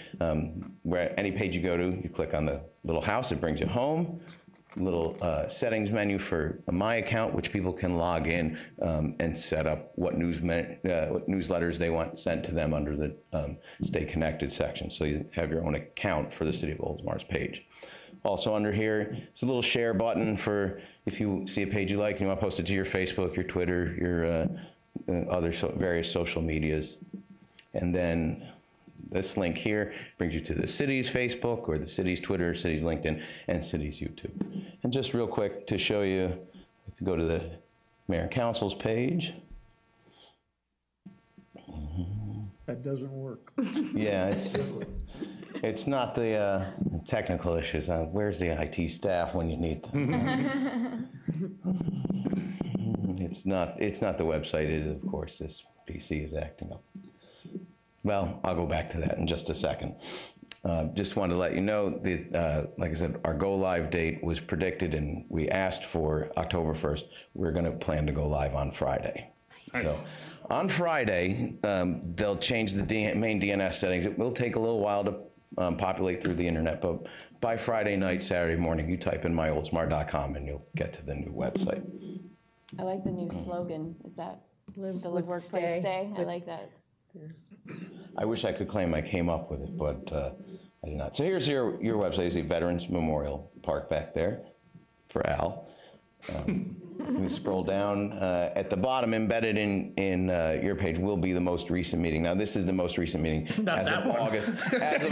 [SPEAKER 20] where any page you go to, you click on the little house, it brings you home. Little settings menu for My Account, which people can log in and set up what newsletters they want sent to them under the Stay Connected section. So you have your own account for the City of Oldsmar's page. Also under here, it's a little share button for if you see a page you like and you want to post it to your Facebook, your Twitter, your other various social medias. And then this link here brings you to the city's Facebook or the city's Twitter, city's LinkedIn, and city's YouTube. And just real quick to show you, if you go to the Mayor and Council's page.
[SPEAKER 11] That doesn't work.
[SPEAKER 20] Yeah, it's not the technical issues. Where's the IT staff when you need them? It's not the website. It is, of course, this PC is acting up. Well, I'll go back to that in just a second. Just wanted to let you know that, like I said, our go live date was predicted and we asked for October 1st. We're going to plan to go live on Friday. Nice. So on Friday, they'll change the main DNS settings. It will take a little while to populate through the internet, but by Friday night, Saturday morning, you type in myoldsmar.com and you'll get to the new website.
[SPEAKER 2] I like the new slogan. Is that live workplace stay? I like that.
[SPEAKER 20] I wish I could claim I came up with it, but I did not. So here's your website. You see Veterans Memorial Park back there for Al. We scroll down. At the bottom, embedded in your page, will be the most recent meeting. Now, this is the most recent meeting as of August. As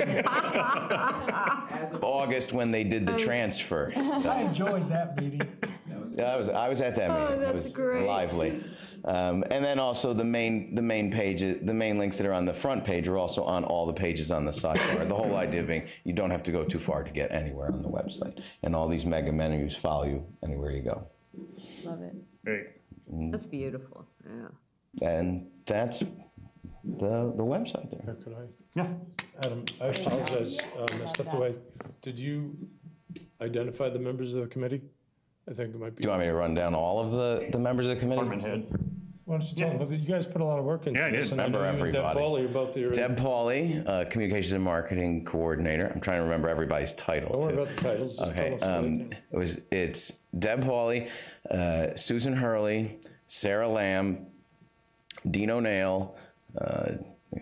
[SPEAKER 20] of August, when they did the transfers.
[SPEAKER 11] I enjoyed that meeting.
[SPEAKER 20] I was at that meeting.
[SPEAKER 2] That's
[SPEAKER 20] it was
[SPEAKER 2] great.
[SPEAKER 20] Lively. And then also the main pages, the main links that are on the front page are also on all the pages on the sidebar. The whole idea being you don't have to go too far to get anywhere on the website. And all these mega menus follow you anywhere you go.
[SPEAKER 2] Love it.
[SPEAKER 20] Great.
[SPEAKER 21] That's beautiful. Yeah.
[SPEAKER 20] And that's the website there.
[SPEAKER 16] Could I?
[SPEAKER 5] Yeah.
[SPEAKER 16] Adam, I apologize. I stepped away. Did you identify the members of the committee? I think it might be.
[SPEAKER 20] Do you want me to run down all of the members of the committee?
[SPEAKER 5] Department head.
[SPEAKER 16] Why don't you tell them? You guys put a lot of work into this.
[SPEAKER 20] I remember everybody.
[SPEAKER 16] Deb Pauley are both here.
[SPEAKER 20] Deb Pauley, Communications and Marketing Coordinator. I'm trying to remember everybody's title.
[SPEAKER 16] Don't worry
[SPEAKER 20] too.
[SPEAKER 16] about the titles. Just tell them
[SPEAKER 20] it's Deb Pauley, Susan Hurley, Sarah Lamb, Dean O'Neill.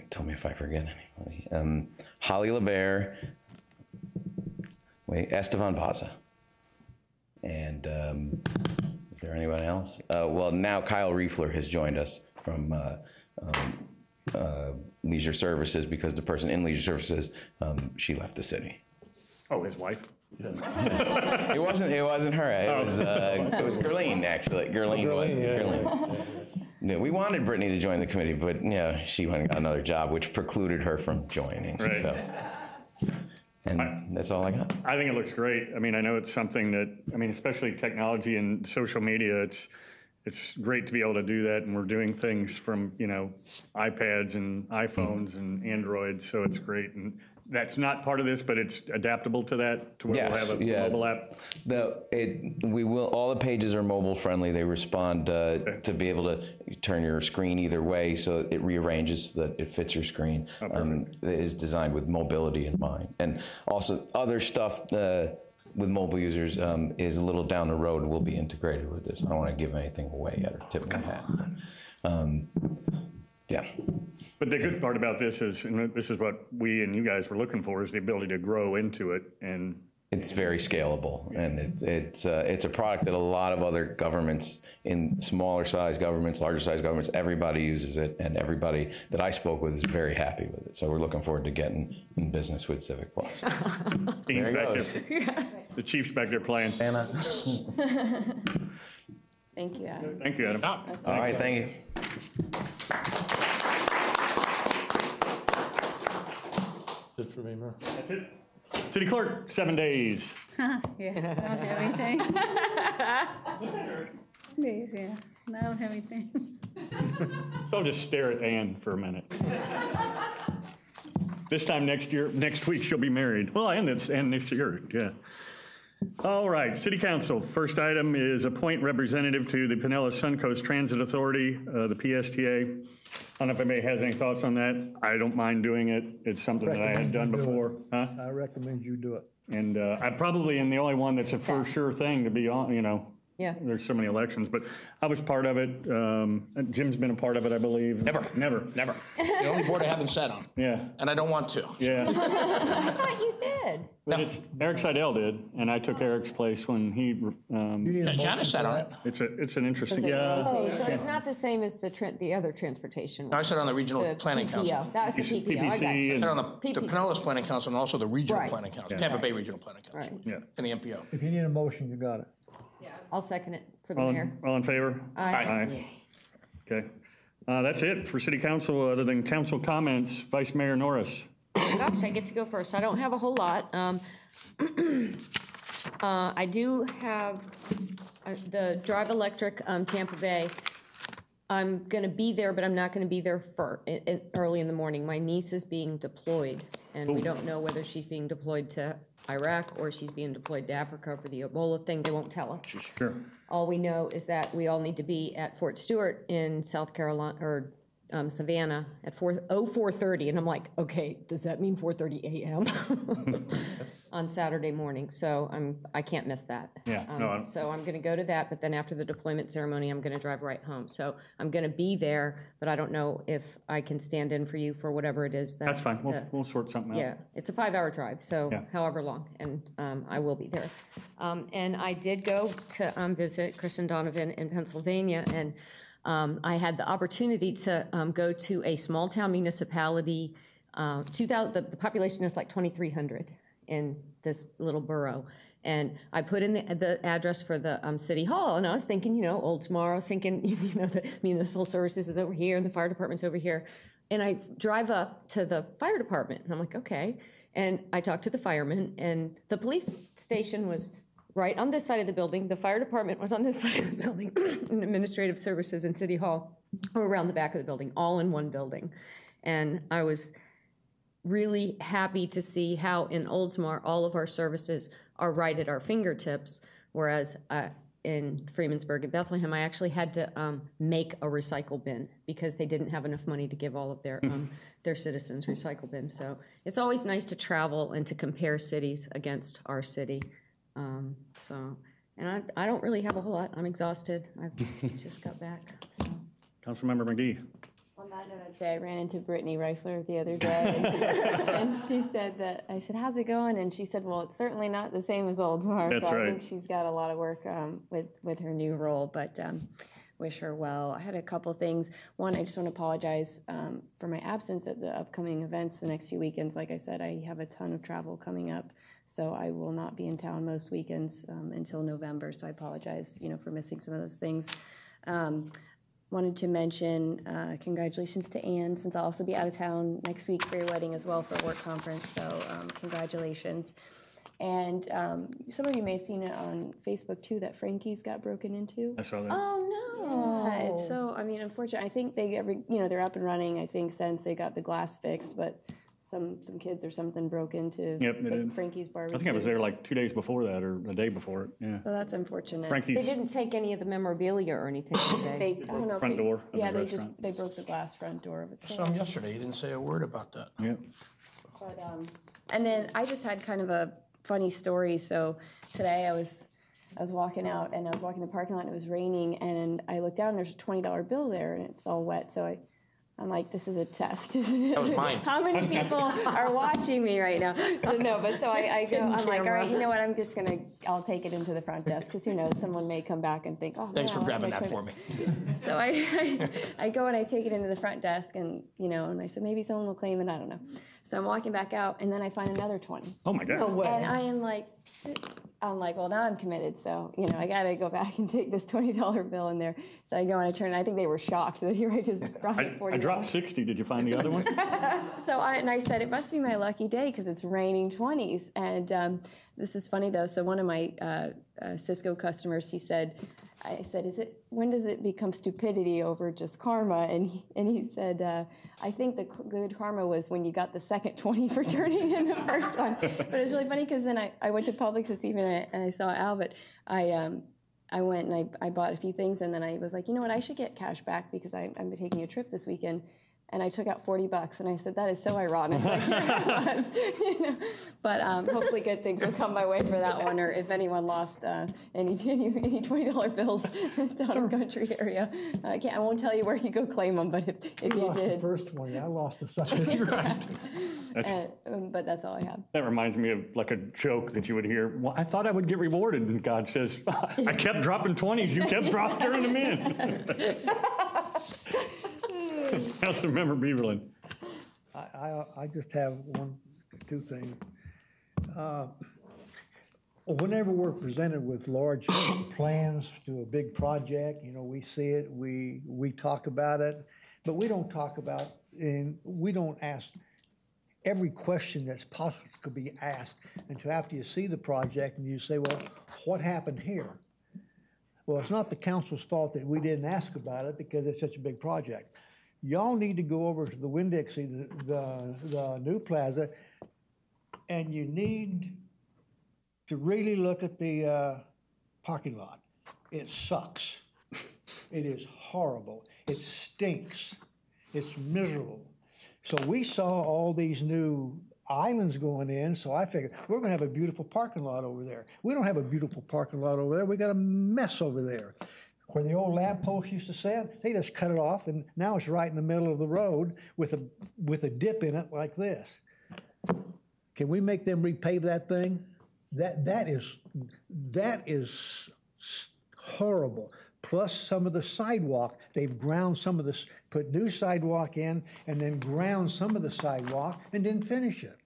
[SPEAKER 20] Tell me if I forget anybody. Holly LeBaire. Estevan Baza. And is there anyone else? Well, now Kyle Riefler has joined us from Leisure Services because the person in Leisure Services, she left the city.
[SPEAKER 5] Oh, his wife?
[SPEAKER 20] It wasn't her. It was Gerlene, actually. Gerlene. Yeah, we wanted Brittany to join the committee, but she went and got another job, which precluded her from joining.
[SPEAKER 5] Right.
[SPEAKER 20] So. And that's all I got.
[SPEAKER 5] I think it looks great. I mean, I know it's something that, especially technology and social media, it's great to be able to do that. And we're doing things from, iPads and iPhones and Androids. So it's great. And that's not part of this, but it's adaptable to that, to where we'll have a mobile app.
[SPEAKER 20] All the pages are mobile friendly. They respond to be able to turn your screen either way, so it rearranges so that it fits your screen. It is designed with mobility in mind. And also other stuff with mobile users is a little down the road will be integrated with this. I don't want to give anything away yet or tip my hat. Yeah.
[SPEAKER 5] But the good part about this is, and this is what we and you guys were looking for, is the ability to grow into it. And
[SPEAKER 20] it's very scalable, and it's a product that a lot of other governments, in smaller size governments, larger size governments, everybody uses it, and everybody that I spoke with is very happy with it. So we're looking forward to getting in business with Civic Plus.
[SPEAKER 5] Dean's back there. The chief's back there playing.
[SPEAKER 20] Anna.
[SPEAKER 2] Thank you, Adam.
[SPEAKER 5] Thank you, Adam.
[SPEAKER 20] All right, thank you.
[SPEAKER 16] That's it for me, Mayor.
[SPEAKER 5] That's it. City Clerk, 7 days.
[SPEAKER 13] Yeah, I don't have anything. Days, yeah. No, I don't have anything.
[SPEAKER 5] So I'll just stare at Ann for a minute. This time next week, she'll be married. Well, and next year, yeah. All right, City Council. First item is appoint representative to the Pinellas Suncoast Transit Authority, the PSTA. I don't know if anybody has any thoughts on that. I don't mind doing it. It's something that I had done before. Huh?
[SPEAKER 11] I recommend you do it.
[SPEAKER 5] And I probably am the only one that's a for sure thing to be on, you know.
[SPEAKER 2] Yeah.
[SPEAKER 5] There's so many elections, but I was part of it. Jim's been a part of it, I believe.
[SPEAKER 1] Never. The only board I haven't sat on.
[SPEAKER 5] Yeah.
[SPEAKER 1] And I don't want to.
[SPEAKER 5] Yeah.
[SPEAKER 2] I thought you did.
[SPEAKER 5] But Eric Seidel did, and I took Eric's place when he.
[SPEAKER 1] Janice sat on it.
[SPEAKER 5] It's an interesting.
[SPEAKER 2] Oh, so it's not the same as the other transportation one.
[SPEAKER 1] No, I sat on the Regional Planning
[SPEAKER 2] PPO.
[SPEAKER 1] Council.
[SPEAKER 2] That was the PPO. I got you.
[SPEAKER 1] I sat on the Pinellas Planning Council and also the Regional Planning Council, Tampa Bay Regional Planning Council.
[SPEAKER 2] Right.
[SPEAKER 5] Yeah.
[SPEAKER 1] And the MPO.
[SPEAKER 11] If you need a motion, you got it.
[SPEAKER 2] I'll second it for the
[SPEAKER 5] All
[SPEAKER 2] mayor.
[SPEAKER 5] in favor?
[SPEAKER 2] Aye.
[SPEAKER 5] Okay. That's it for City Council, other than council comments. Vice Mayor Norris.
[SPEAKER 2] Gosh, I get to go first. I don't have a whole lot. I do have the Drive Electric Tampa Bay. I'm going to be there, but I'm not going to be there early in the morning. My niece is being deployed, and we don't know whether she's being deployed to Iraq or she's being deployed to Africa for the Ebola thing. They won't tell us.
[SPEAKER 5] Sure.
[SPEAKER 2] All we know is that we all need to be at Fort Stewart in South Carolina, or Savannah at 4:30, and I'm like, okay, does that mean 4:30 a.m. on Saturday morning? So I can't miss that.
[SPEAKER 5] Yeah.
[SPEAKER 2] So I'm going to go to that, but then after the deployment ceremony, I'm going to drive right home. So I'm going to be there, but I don't know if I can stand in for you for whatever it is.
[SPEAKER 5] That's fine. We'll sort something out.
[SPEAKER 2] Yeah, it's a 5-hour drive, so however long, and I will be there. And I did go to visit Kristen Donovan in Pennsylvania, and I had the opportunity to go to a small town municipality. The population is like 2,300 in this little borough. And I put in the address for the city hall, and I was thinking, Oldsmar. I was thinking, the municipal services is over here, and the fire department's over here. And I drive up to the fire department, and I'm like, okay. And I talked to the fireman, and the police station was right on this side of the building. The fire department was on this side of the building. And administrative services and city hall were around the back of the building, all in one building. And I was really happy to see how in Oldsmar all of our services are right at our fingertips, whereas in Freemansburg and Bethlehem, I actually had to make a recycle bin because they didn't have enough money to give all of their citizens recycle bins. So it's always nice to travel and to compare cities against our city. And I don't really have a whole lot. I'm exhausted. I've just got back. So.
[SPEAKER 5] Councilmember McGee.
[SPEAKER 9] On that note, I'd say I ran into Brittany Reifler the other day, and she said that, I said, how's it going? And she said, well, it's certainly not the same as Oldsmar.
[SPEAKER 5] That's
[SPEAKER 9] so
[SPEAKER 5] right.
[SPEAKER 9] I think she's got a lot of work with her new role, but wish her well. I had a couple things. One, I just want to apologize for my absence at the upcoming events the next few weekends. Like I said, I have a ton of travel coming up, so I will not be in town most weekends until November, so I apologize, for missing some of those things. Wanted to mention congratulations to Anne, since I'll also be out of town next week for your wedding as well for a work conference, so congratulations. And some of you may have seen it on Facebook too, that Frankie's got broken into.
[SPEAKER 5] I saw that.
[SPEAKER 2] Oh no!
[SPEAKER 9] Yeah, it's so, unfortunately, I think they're up and running, I think, since they got the glass fixed, but some kids or something broke into Frankie's barbecue.
[SPEAKER 5] I think I was there like 2 days before that, or a day before it. Yeah.
[SPEAKER 9] So that's unfortunate.
[SPEAKER 5] Frankie's.
[SPEAKER 2] They didn't take any of the memorabilia or anything today.
[SPEAKER 9] I don't know.
[SPEAKER 5] Front door.
[SPEAKER 9] Yeah, they broke the glass front door of it.
[SPEAKER 1] I saw him yesterday. He didn't say a word about that.
[SPEAKER 5] Yeah.
[SPEAKER 9] But and then I just had kind of a funny story. So today I was walking out, and I was walking the parking lot, and it was raining, and I looked down, and there's a $20 bill there, and it's all wet. So I'm like, this is a test, isn't it?
[SPEAKER 1] That was mine.
[SPEAKER 9] How many people are watching me right now? So no, but so I go, I'm like, all right, you know what? I'll take it into the front desk, because who knows, someone may come back and think, oh,
[SPEAKER 1] thanks for grabbing that for me.
[SPEAKER 9] So I go and I take it into the front desk, and and I said, maybe someone will claim it, I don't know. So I'm walking back out, and then I find another 20.
[SPEAKER 5] Oh my God.
[SPEAKER 9] No way. And I am like, I'm like, well, now I'm committed, so, I got to go back and take this $20 bill in there. So I go and I turn, and I think they were shocked that I just brought it 40.
[SPEAKER 5] I dropped 60. Did you find the other one?
[SPEAKER 9] So I said, it must be my lucky day because it's raining 20s. And this is funny, though. So one of my Cisco customers, I said, when does it become stupidity over just karma? And he said, I think the good karma was when you got the second 20 for turning in the first one. But it was really funny because then I went to Publix this evening and I saw Al, but I went and I bought a few things, and then I was like, you know what, I should get cash back because I'm taking a trip this weekend. And I took out $40, and I said, that is so ironic. Like, here I was, But hopefully good things will come my way for that one, or if anyone lost any $20 bills down in the country area. I won't tell you where you go claim them, but if you
[SPEAKER 11] lost
[SPEAKER 9] did.
[SPEAKER 11] the first 20, I lost the second.
[SPEAKER 5] You're right.
[SPEAKER 9] But that's all I have.
[SPEAKER 5] That reminds me of like a joke that you would hear. Well, I thought I would get rewarded, and God says, I kept dropping 20s. You kept turning them in. Councilmember Beaverland.
[SPEAKER 11] I just have two things. Whenever we're presented with large plans to a big project, we see it, we talk about it, but we don't talk about, and we don't ask every question that's possible could be asked until after you see the project and you say, well, what happened here? Well, it's not the council's fault that we didn't ask about it because it's such a big project. Y'all need to go over to the Winn-Dixie, the new plaza, and you need to really look at the parking lot. It sucks. It is horrible. It stinks. It's miserable. So we saw all these new islands going in, so I figured we're going to have a beautiful parking lot over there. We don't have a beautiful parking lot over there. We got a mess over there. Where the old lamp post used to sit, they just cut it off, and now it's right in the middle of the road with a dip in it like this. Can we make them repave that thing? That is horrible. Plus some of the sidewalk, they've ground some of this, put new sidewalk in, and then ground some of the sidewalk and didn't finish it.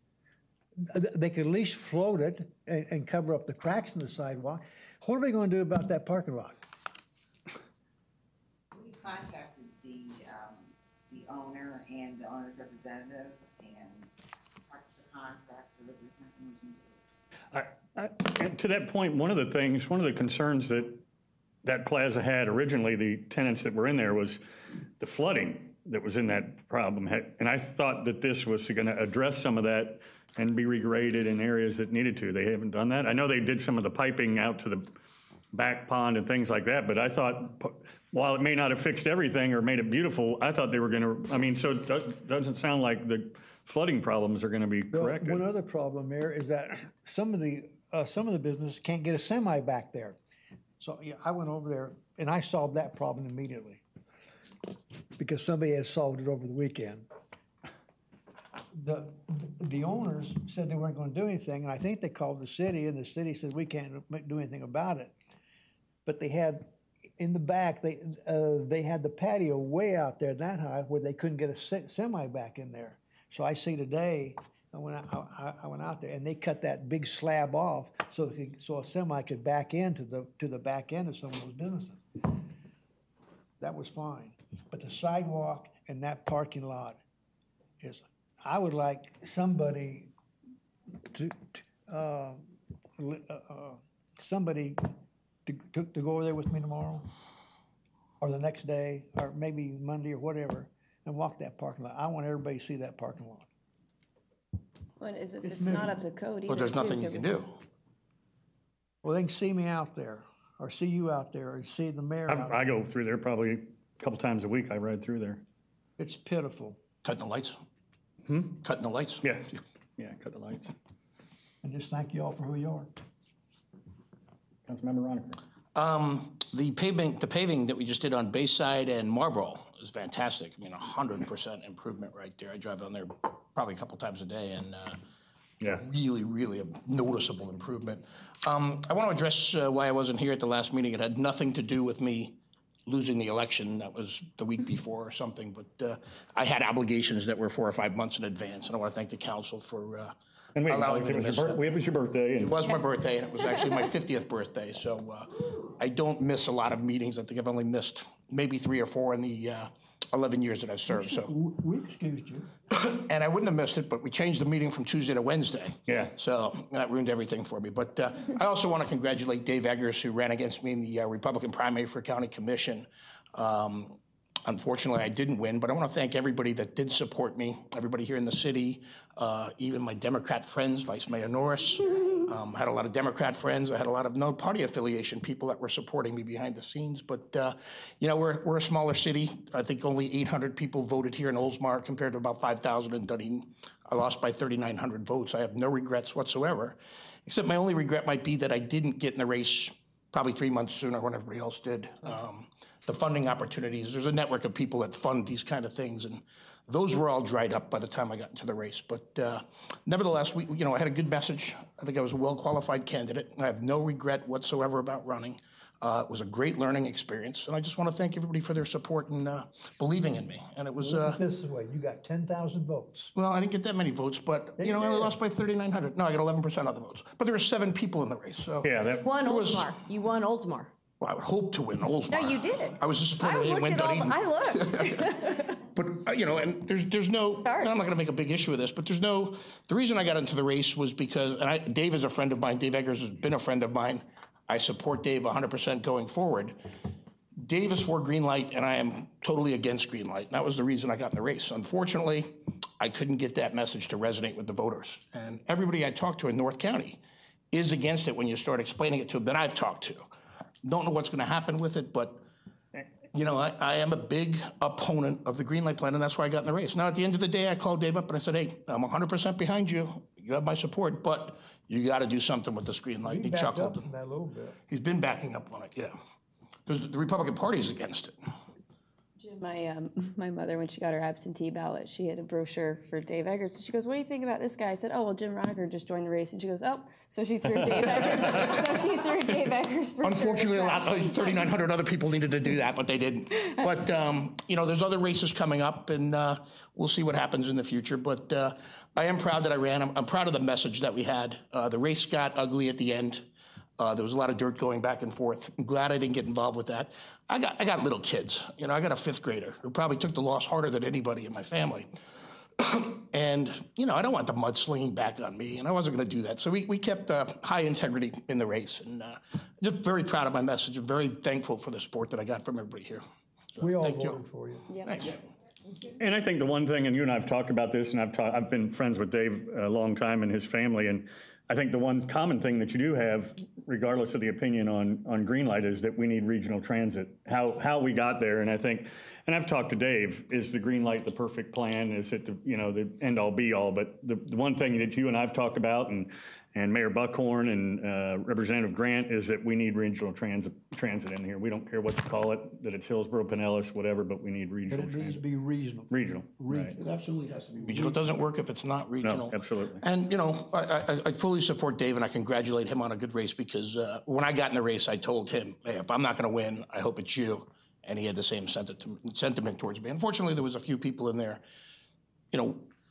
[SPEAKER 11] They could at least float it and cover up the cracks in the sidewalk. What are we going to do about that parking lot?
[SPEAKER 3] Contacted the owner and the owner's representative and parts of the contract, so that there's nothing we can do.
[SPEAKER 5] And to that point, one of the concerns that plaza had originally, the tenants that were in there, was the flooding that was in that problem. And I thought that this was going to address some of that and be regraded in areas that needed to. They haven't done that. I know they did some of the piping out to the back pond and things like that, but I thought, while it may not have fixed everything or made it beautiful, I thought they were going to, so it doesn't sound like the flooding problems are going to be corrected.
[SPEAKER 11] One other problem there is that some of the businesses can't get a semi back there. So yeah, I went over there and I solved that problem immediately because somebody had solved it over the weekend. The owners said they weren't going to do anything, and I think they called the city, and the city said we can't do anything about it. But they had in the back, they had the patio way out there that high where they couldn't get a semi back in there. So I see today, I went out there and they cut that big slab off so a semi could back into the back end of some of those businesses. That was fine. But the sidewalk and that parking lot is, I would like somebody to go over there with me tomorrow or the next day or maybe Monday or whatever and walk that parking lot. I want everybody to see that parking lot.
[SPEAKER 9] Well, if it's not up to code either.
[SPEAKER 1] Well, there's nothing you can do.
[SPEAKER 11] Well, they can see me out there or see you out there or see the mayor out there.
[SPEAKER 5] I go through there probably a couple times a week. I ride through there.
[SPEAKER 11] It's pitiful.
[SPEAKER 1] Cutting the lights? Cutting the lights?
[SPEAKER 5] Yeah, cut the lights.
[SPEAKER 11] And just thank you all for who you are.
[SPEAKER 5] Councilmember Roniker.
[SPEAKER 1] The paving that we just did on Bayside and Marlboro is fantastic. I mean, 100% improvement right there. I drive on there probably a couple times a day, and really a noticeable improvement. I want to address why I wasn't here at the last meeting. It had nothing to do with me losing the election. That was the week before or something, but I had obligations that were 4 or 5 months in advance, and I want to thank the council for
[SPEAKER 5] And
[SPEAKER 1] allowing me to miss it.
[SPEAKER 5] it was your birthday.
[SPEAKER 1] It was my birthday, and it was actually my 50th birthday, so I don't miss a lot of meetings. I think I've only missed maybe 3 or 4 in the 11 years that I've served, so.
[SPEAKER 11] We excused you.
[SPEAKER 1] And I wouldn't have missed it, but we changed the meeting from Tuesday to Wednesday.
[SPEAKER 5] Yeah.
[SPEAKER 1] So that ruined everything for me. But I also want to congratulate Dave Eggers, who ran against me in the Republican primary for county commission. Unfortunately, I didn't win, but I want to thank everybody that did support me, everybody here in the city, even my Democrat friends, Vice Mayor Norris. I had a lot of Democrat friends. I had a lot of no party affiliation people that were supporting me behind the scenes. But, you know, we're a smaller city. I think only 800 people voted here in Oldsmar compared to about 5,000 in Dunedin. I lost by 3,900 votes. I have no regrets whatsoever, except my only regret might be that I didn't get in the race probably 3 months sooner when everybody else did. The funding opportunities, there's a network of people that fund these kind of things, and those were all dried up by the time I got into the race. But nevertheless, I had a good message. I think I was a well-qualified candidate. I have no regret whatsoever about running. It was a great learning experience, and I just want to thank everybody for their support and believing in me. And it was.
[SPEAKER 11] This way, you got 10,000 votes.
[SPEAKER 1] Well, I didn't get that many votes, but I lost by 3,900. No, I got 11% of the votes. But there were 7 people in the race, so.
[SPEAKER 5] Yeah,
[SPEAKER 2] You won Oldsmar. You won Oldsmar.
[SPEAKER 1] Well, I would hope to win Oldsmar.
[SPEAKER 2] No, you did.
[SPEAKER 1] I was disappointed I didn't win Dunedin.
[SPEAKER 2] I looked.
[SPEAKER 1] But, and there's no, and I'm not going to make a big issue of this, but the reason I got into the race was because, Dave is a friend of mine. Dave Eggers has been a friend of mine. I support Dave 100% going forward. Dave is for green light, and I am totally against green light. And that was the reason I got in the race. Unfortunately, I couldn't get that message to resonate with the voters. And everybody I talked to in North County is against it when you start explaining it to them that I've talked to. Don't know what's going to happen with it, but I am a big opponent of the green light plan, and that's why I got in the race. Now, at the end of the day, I called Dave up and I said, "Hey, I'm 100% behind you. You have my support, but you got to do something with this green light."
[SPEAKER 11] He
[SPEAKER 1] He chuckled.
[SPEAKER 11] Up that little bit.
[SPEAKER 1] He's been backing up on it, yeah. Because the Republican Party is against it.
[SPEAKER 9] My mother, when she got her absentee ballot, she had a brochure for Dave Eggers. She goes, "What do you think about this guy?" I said, "Oh, well, Jim Roniker just joined the race." And she goes, "Oh," so she threw Dave Eggers. So she threw Dave Eggers.
[SPEAKER 1] Unfortunately, 3,900 other people needed to do that, but they didn't. But there's other races coming up, and we'll see what happens in the future. But I am proud that I ran. I'm proud of the message that we had. The race got ugly at the end. There was a lot of dirt going back and forth. I'm glad I didn't get involved with that. I got little kids. I got a 5th grader who probably took the loss harder than anybody in my family. And, I don't want the mudslinging back on me, and I wasn't going to do that. So we kept high integrity in the race, and just very proud of my message and very thankful for the support that I got from everybody here. So,
[SPEAKER 11] we all voted for you.
[SPEAKER 9] Yep.
[SPEAKER 1] Thanks.
[SPEAKER 5] And I think the one thing, and you and I have talked about this, and I've been friends with Dave a long time and his family, and I think the one common thing that you do have, regardless of the opinion on green light, is that we need regional transit. How we got there, and I think, and I've talked to Dave, is the green light the perfect plan? Is it the end all be all? But the one thing that you and I've talked about, and Mayor Buckhorn and Representative Grant, is that we need regional transit in here. We don't care what you call it, that it's Hillsborough, Pinellas, whatever, but we need regional transit.
[SPEAKER 11] But it needs to be regional.
[SPEAKER 5] Regional, right.
[SPEAKER 1] It absolutely has to be regional. It doesn't work if it's not regional.
[SPEAKER 5] No, absolutely.
[SPEAKER 1] And, I fully support Dave, and I congratulate him on a good race, because when I got in the race, I told him, "Hey, if I'm not going to win, I hope it's you." And he had the same sentiment towards me. Unfortunately, there was a few people in there,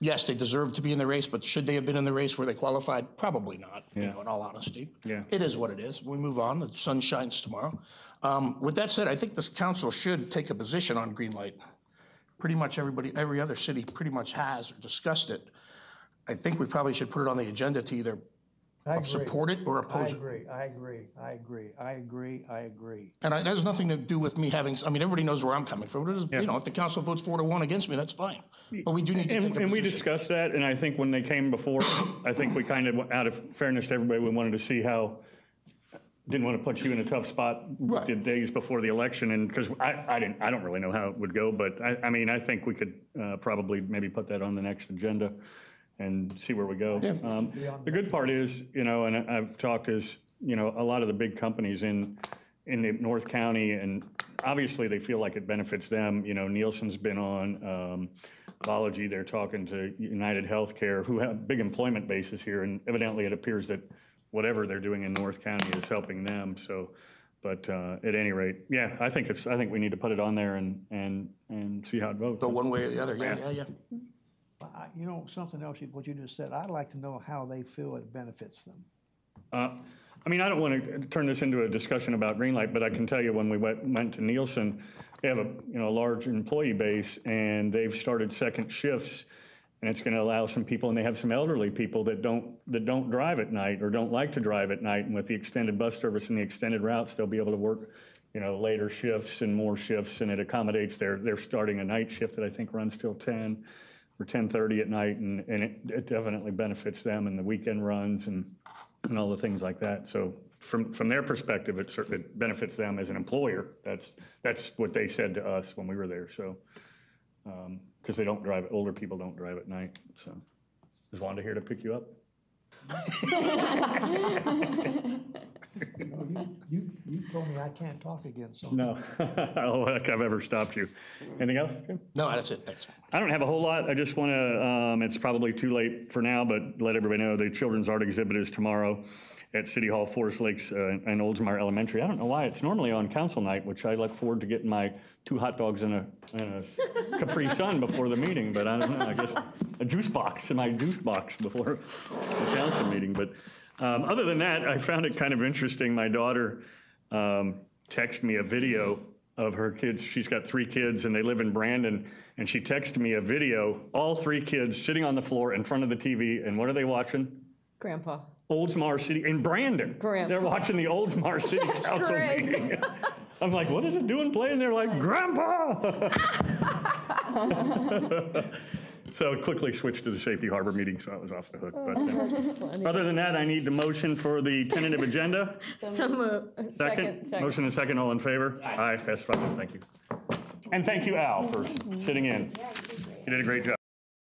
[SPEAKER 1] yes, they deserved to be in the race, but should they have been in the race? Were they qualified? Probably not, in all honesty.
[SPEAKER 5] Yeah.
[SPEAKER 1] It is what it is. We move on. The sun shines tomorrow. With that said, I think this council should take a position on green light. Pretty much every other city pretty much has or discussed it. I think we probably should put it on the agenda to either support it or oppose it.
[SPEAKER 11] I agree.
[SPEAKER 1] And it has nothing to do with me having, everybody knows where I'm coming from. It is, if the council votes 4-1 against me, that's fine. But we do need to take a position.
[SPEAKER 5] And we discussed that, and I think when they came before, I think we kind of, out of fairness to everybody, we wanted to see how, didn't want to put you in a tough spot the days before the election, and because I don't really know how it would go, but I think we could probably maybe put that on the next agenda and see where we go.
[SPEAKER 1] Yeah.
[SPEAKER 5] The good part is, and I've talked is, a lot of the big companies in the North County, and obviously they feel like it benefits them. Nielsen's been on, Vology, they're talking to United Healthcare, who have big employment bases here, and evidently it appears that whatever they're doing in North County is helping them. So, but at any rate, yeah, I think we need to put it on there and see how it votes.
[SPEAKER 1] Go one way or the other, yeah.
[SPEAKER 11] You know, something else, what you just said, I'd like to know how they feel it benefits them.
[SPEAKER 5] I mean, I don't want to turn this into a discussion about Greenlight, but I can tell you when we went to Nielsen, they have a large employee base, and they've started second shifts, and it's going to allow some people, and they have some elderly people that don't drive at night or don't like to drive at night, and with the extended bus service and the extended routes, they'll be able to work later shifts and more shifts, and it accommodates they're starting a night shift that I think runs till 10 or 10:30 at night, and it definitely benefits them, and the weekend runs and all the things like that. So from their perspective, it benefits them as an employer. That's what they said to us when we were there. So because they don't drive, older people don't drive at night. So is Wanda here to pick you up?
[SPEAKER 11] You told me I can't talk again, so.
[SPEAKER 5] No, I don't think I've ever stopped you. Anything else, Jim?
[SPEAKER 1] No, that's it, thanks.
[SPEAKER 5] I don't have a whole lot. I just want to, it's probably too late for now, but let everybody know the children's art exhibit is tomorrow at City Hall, Forest Lakes, and Oldsmar Elementary. I don't know why. It's normally on council night, which I look forward to getting my 2 hot dogs and a Capri Sun before the meeting, but I don't know. I guess a juice box before the council meeting. But other than that, I found it kind of interesting. My daughter texted me a video of her kids. She's got 3 kids, and they live in Brandon, and she texted me a video, all 3 kids sitting on the floor in front of the TV, and what are they watching?
[SPEAKER 2] Grandpa.
[SPEAKER 5] Oldsmar City, in Brandon.
[SPEAKER 2] Grandpa.
[SPEAKER 5] They're watching the Oldsmar City Council
[SPEAKER 2] great.
[SPEAKER 5] meeting. I'm like, what is it doing playing? They're like, Grandpa! So I quickly switched to the Safety Harbor meeting, so I was off the hook. But other than that, I need the motion for the tentative agenda.
[SPEAKER 2] So moved. Second.
[SPEAKER 5] Motion and second, all in favor? Aye, pass 5. Thank you. And thank you, Al, for sitting in. You did a great job.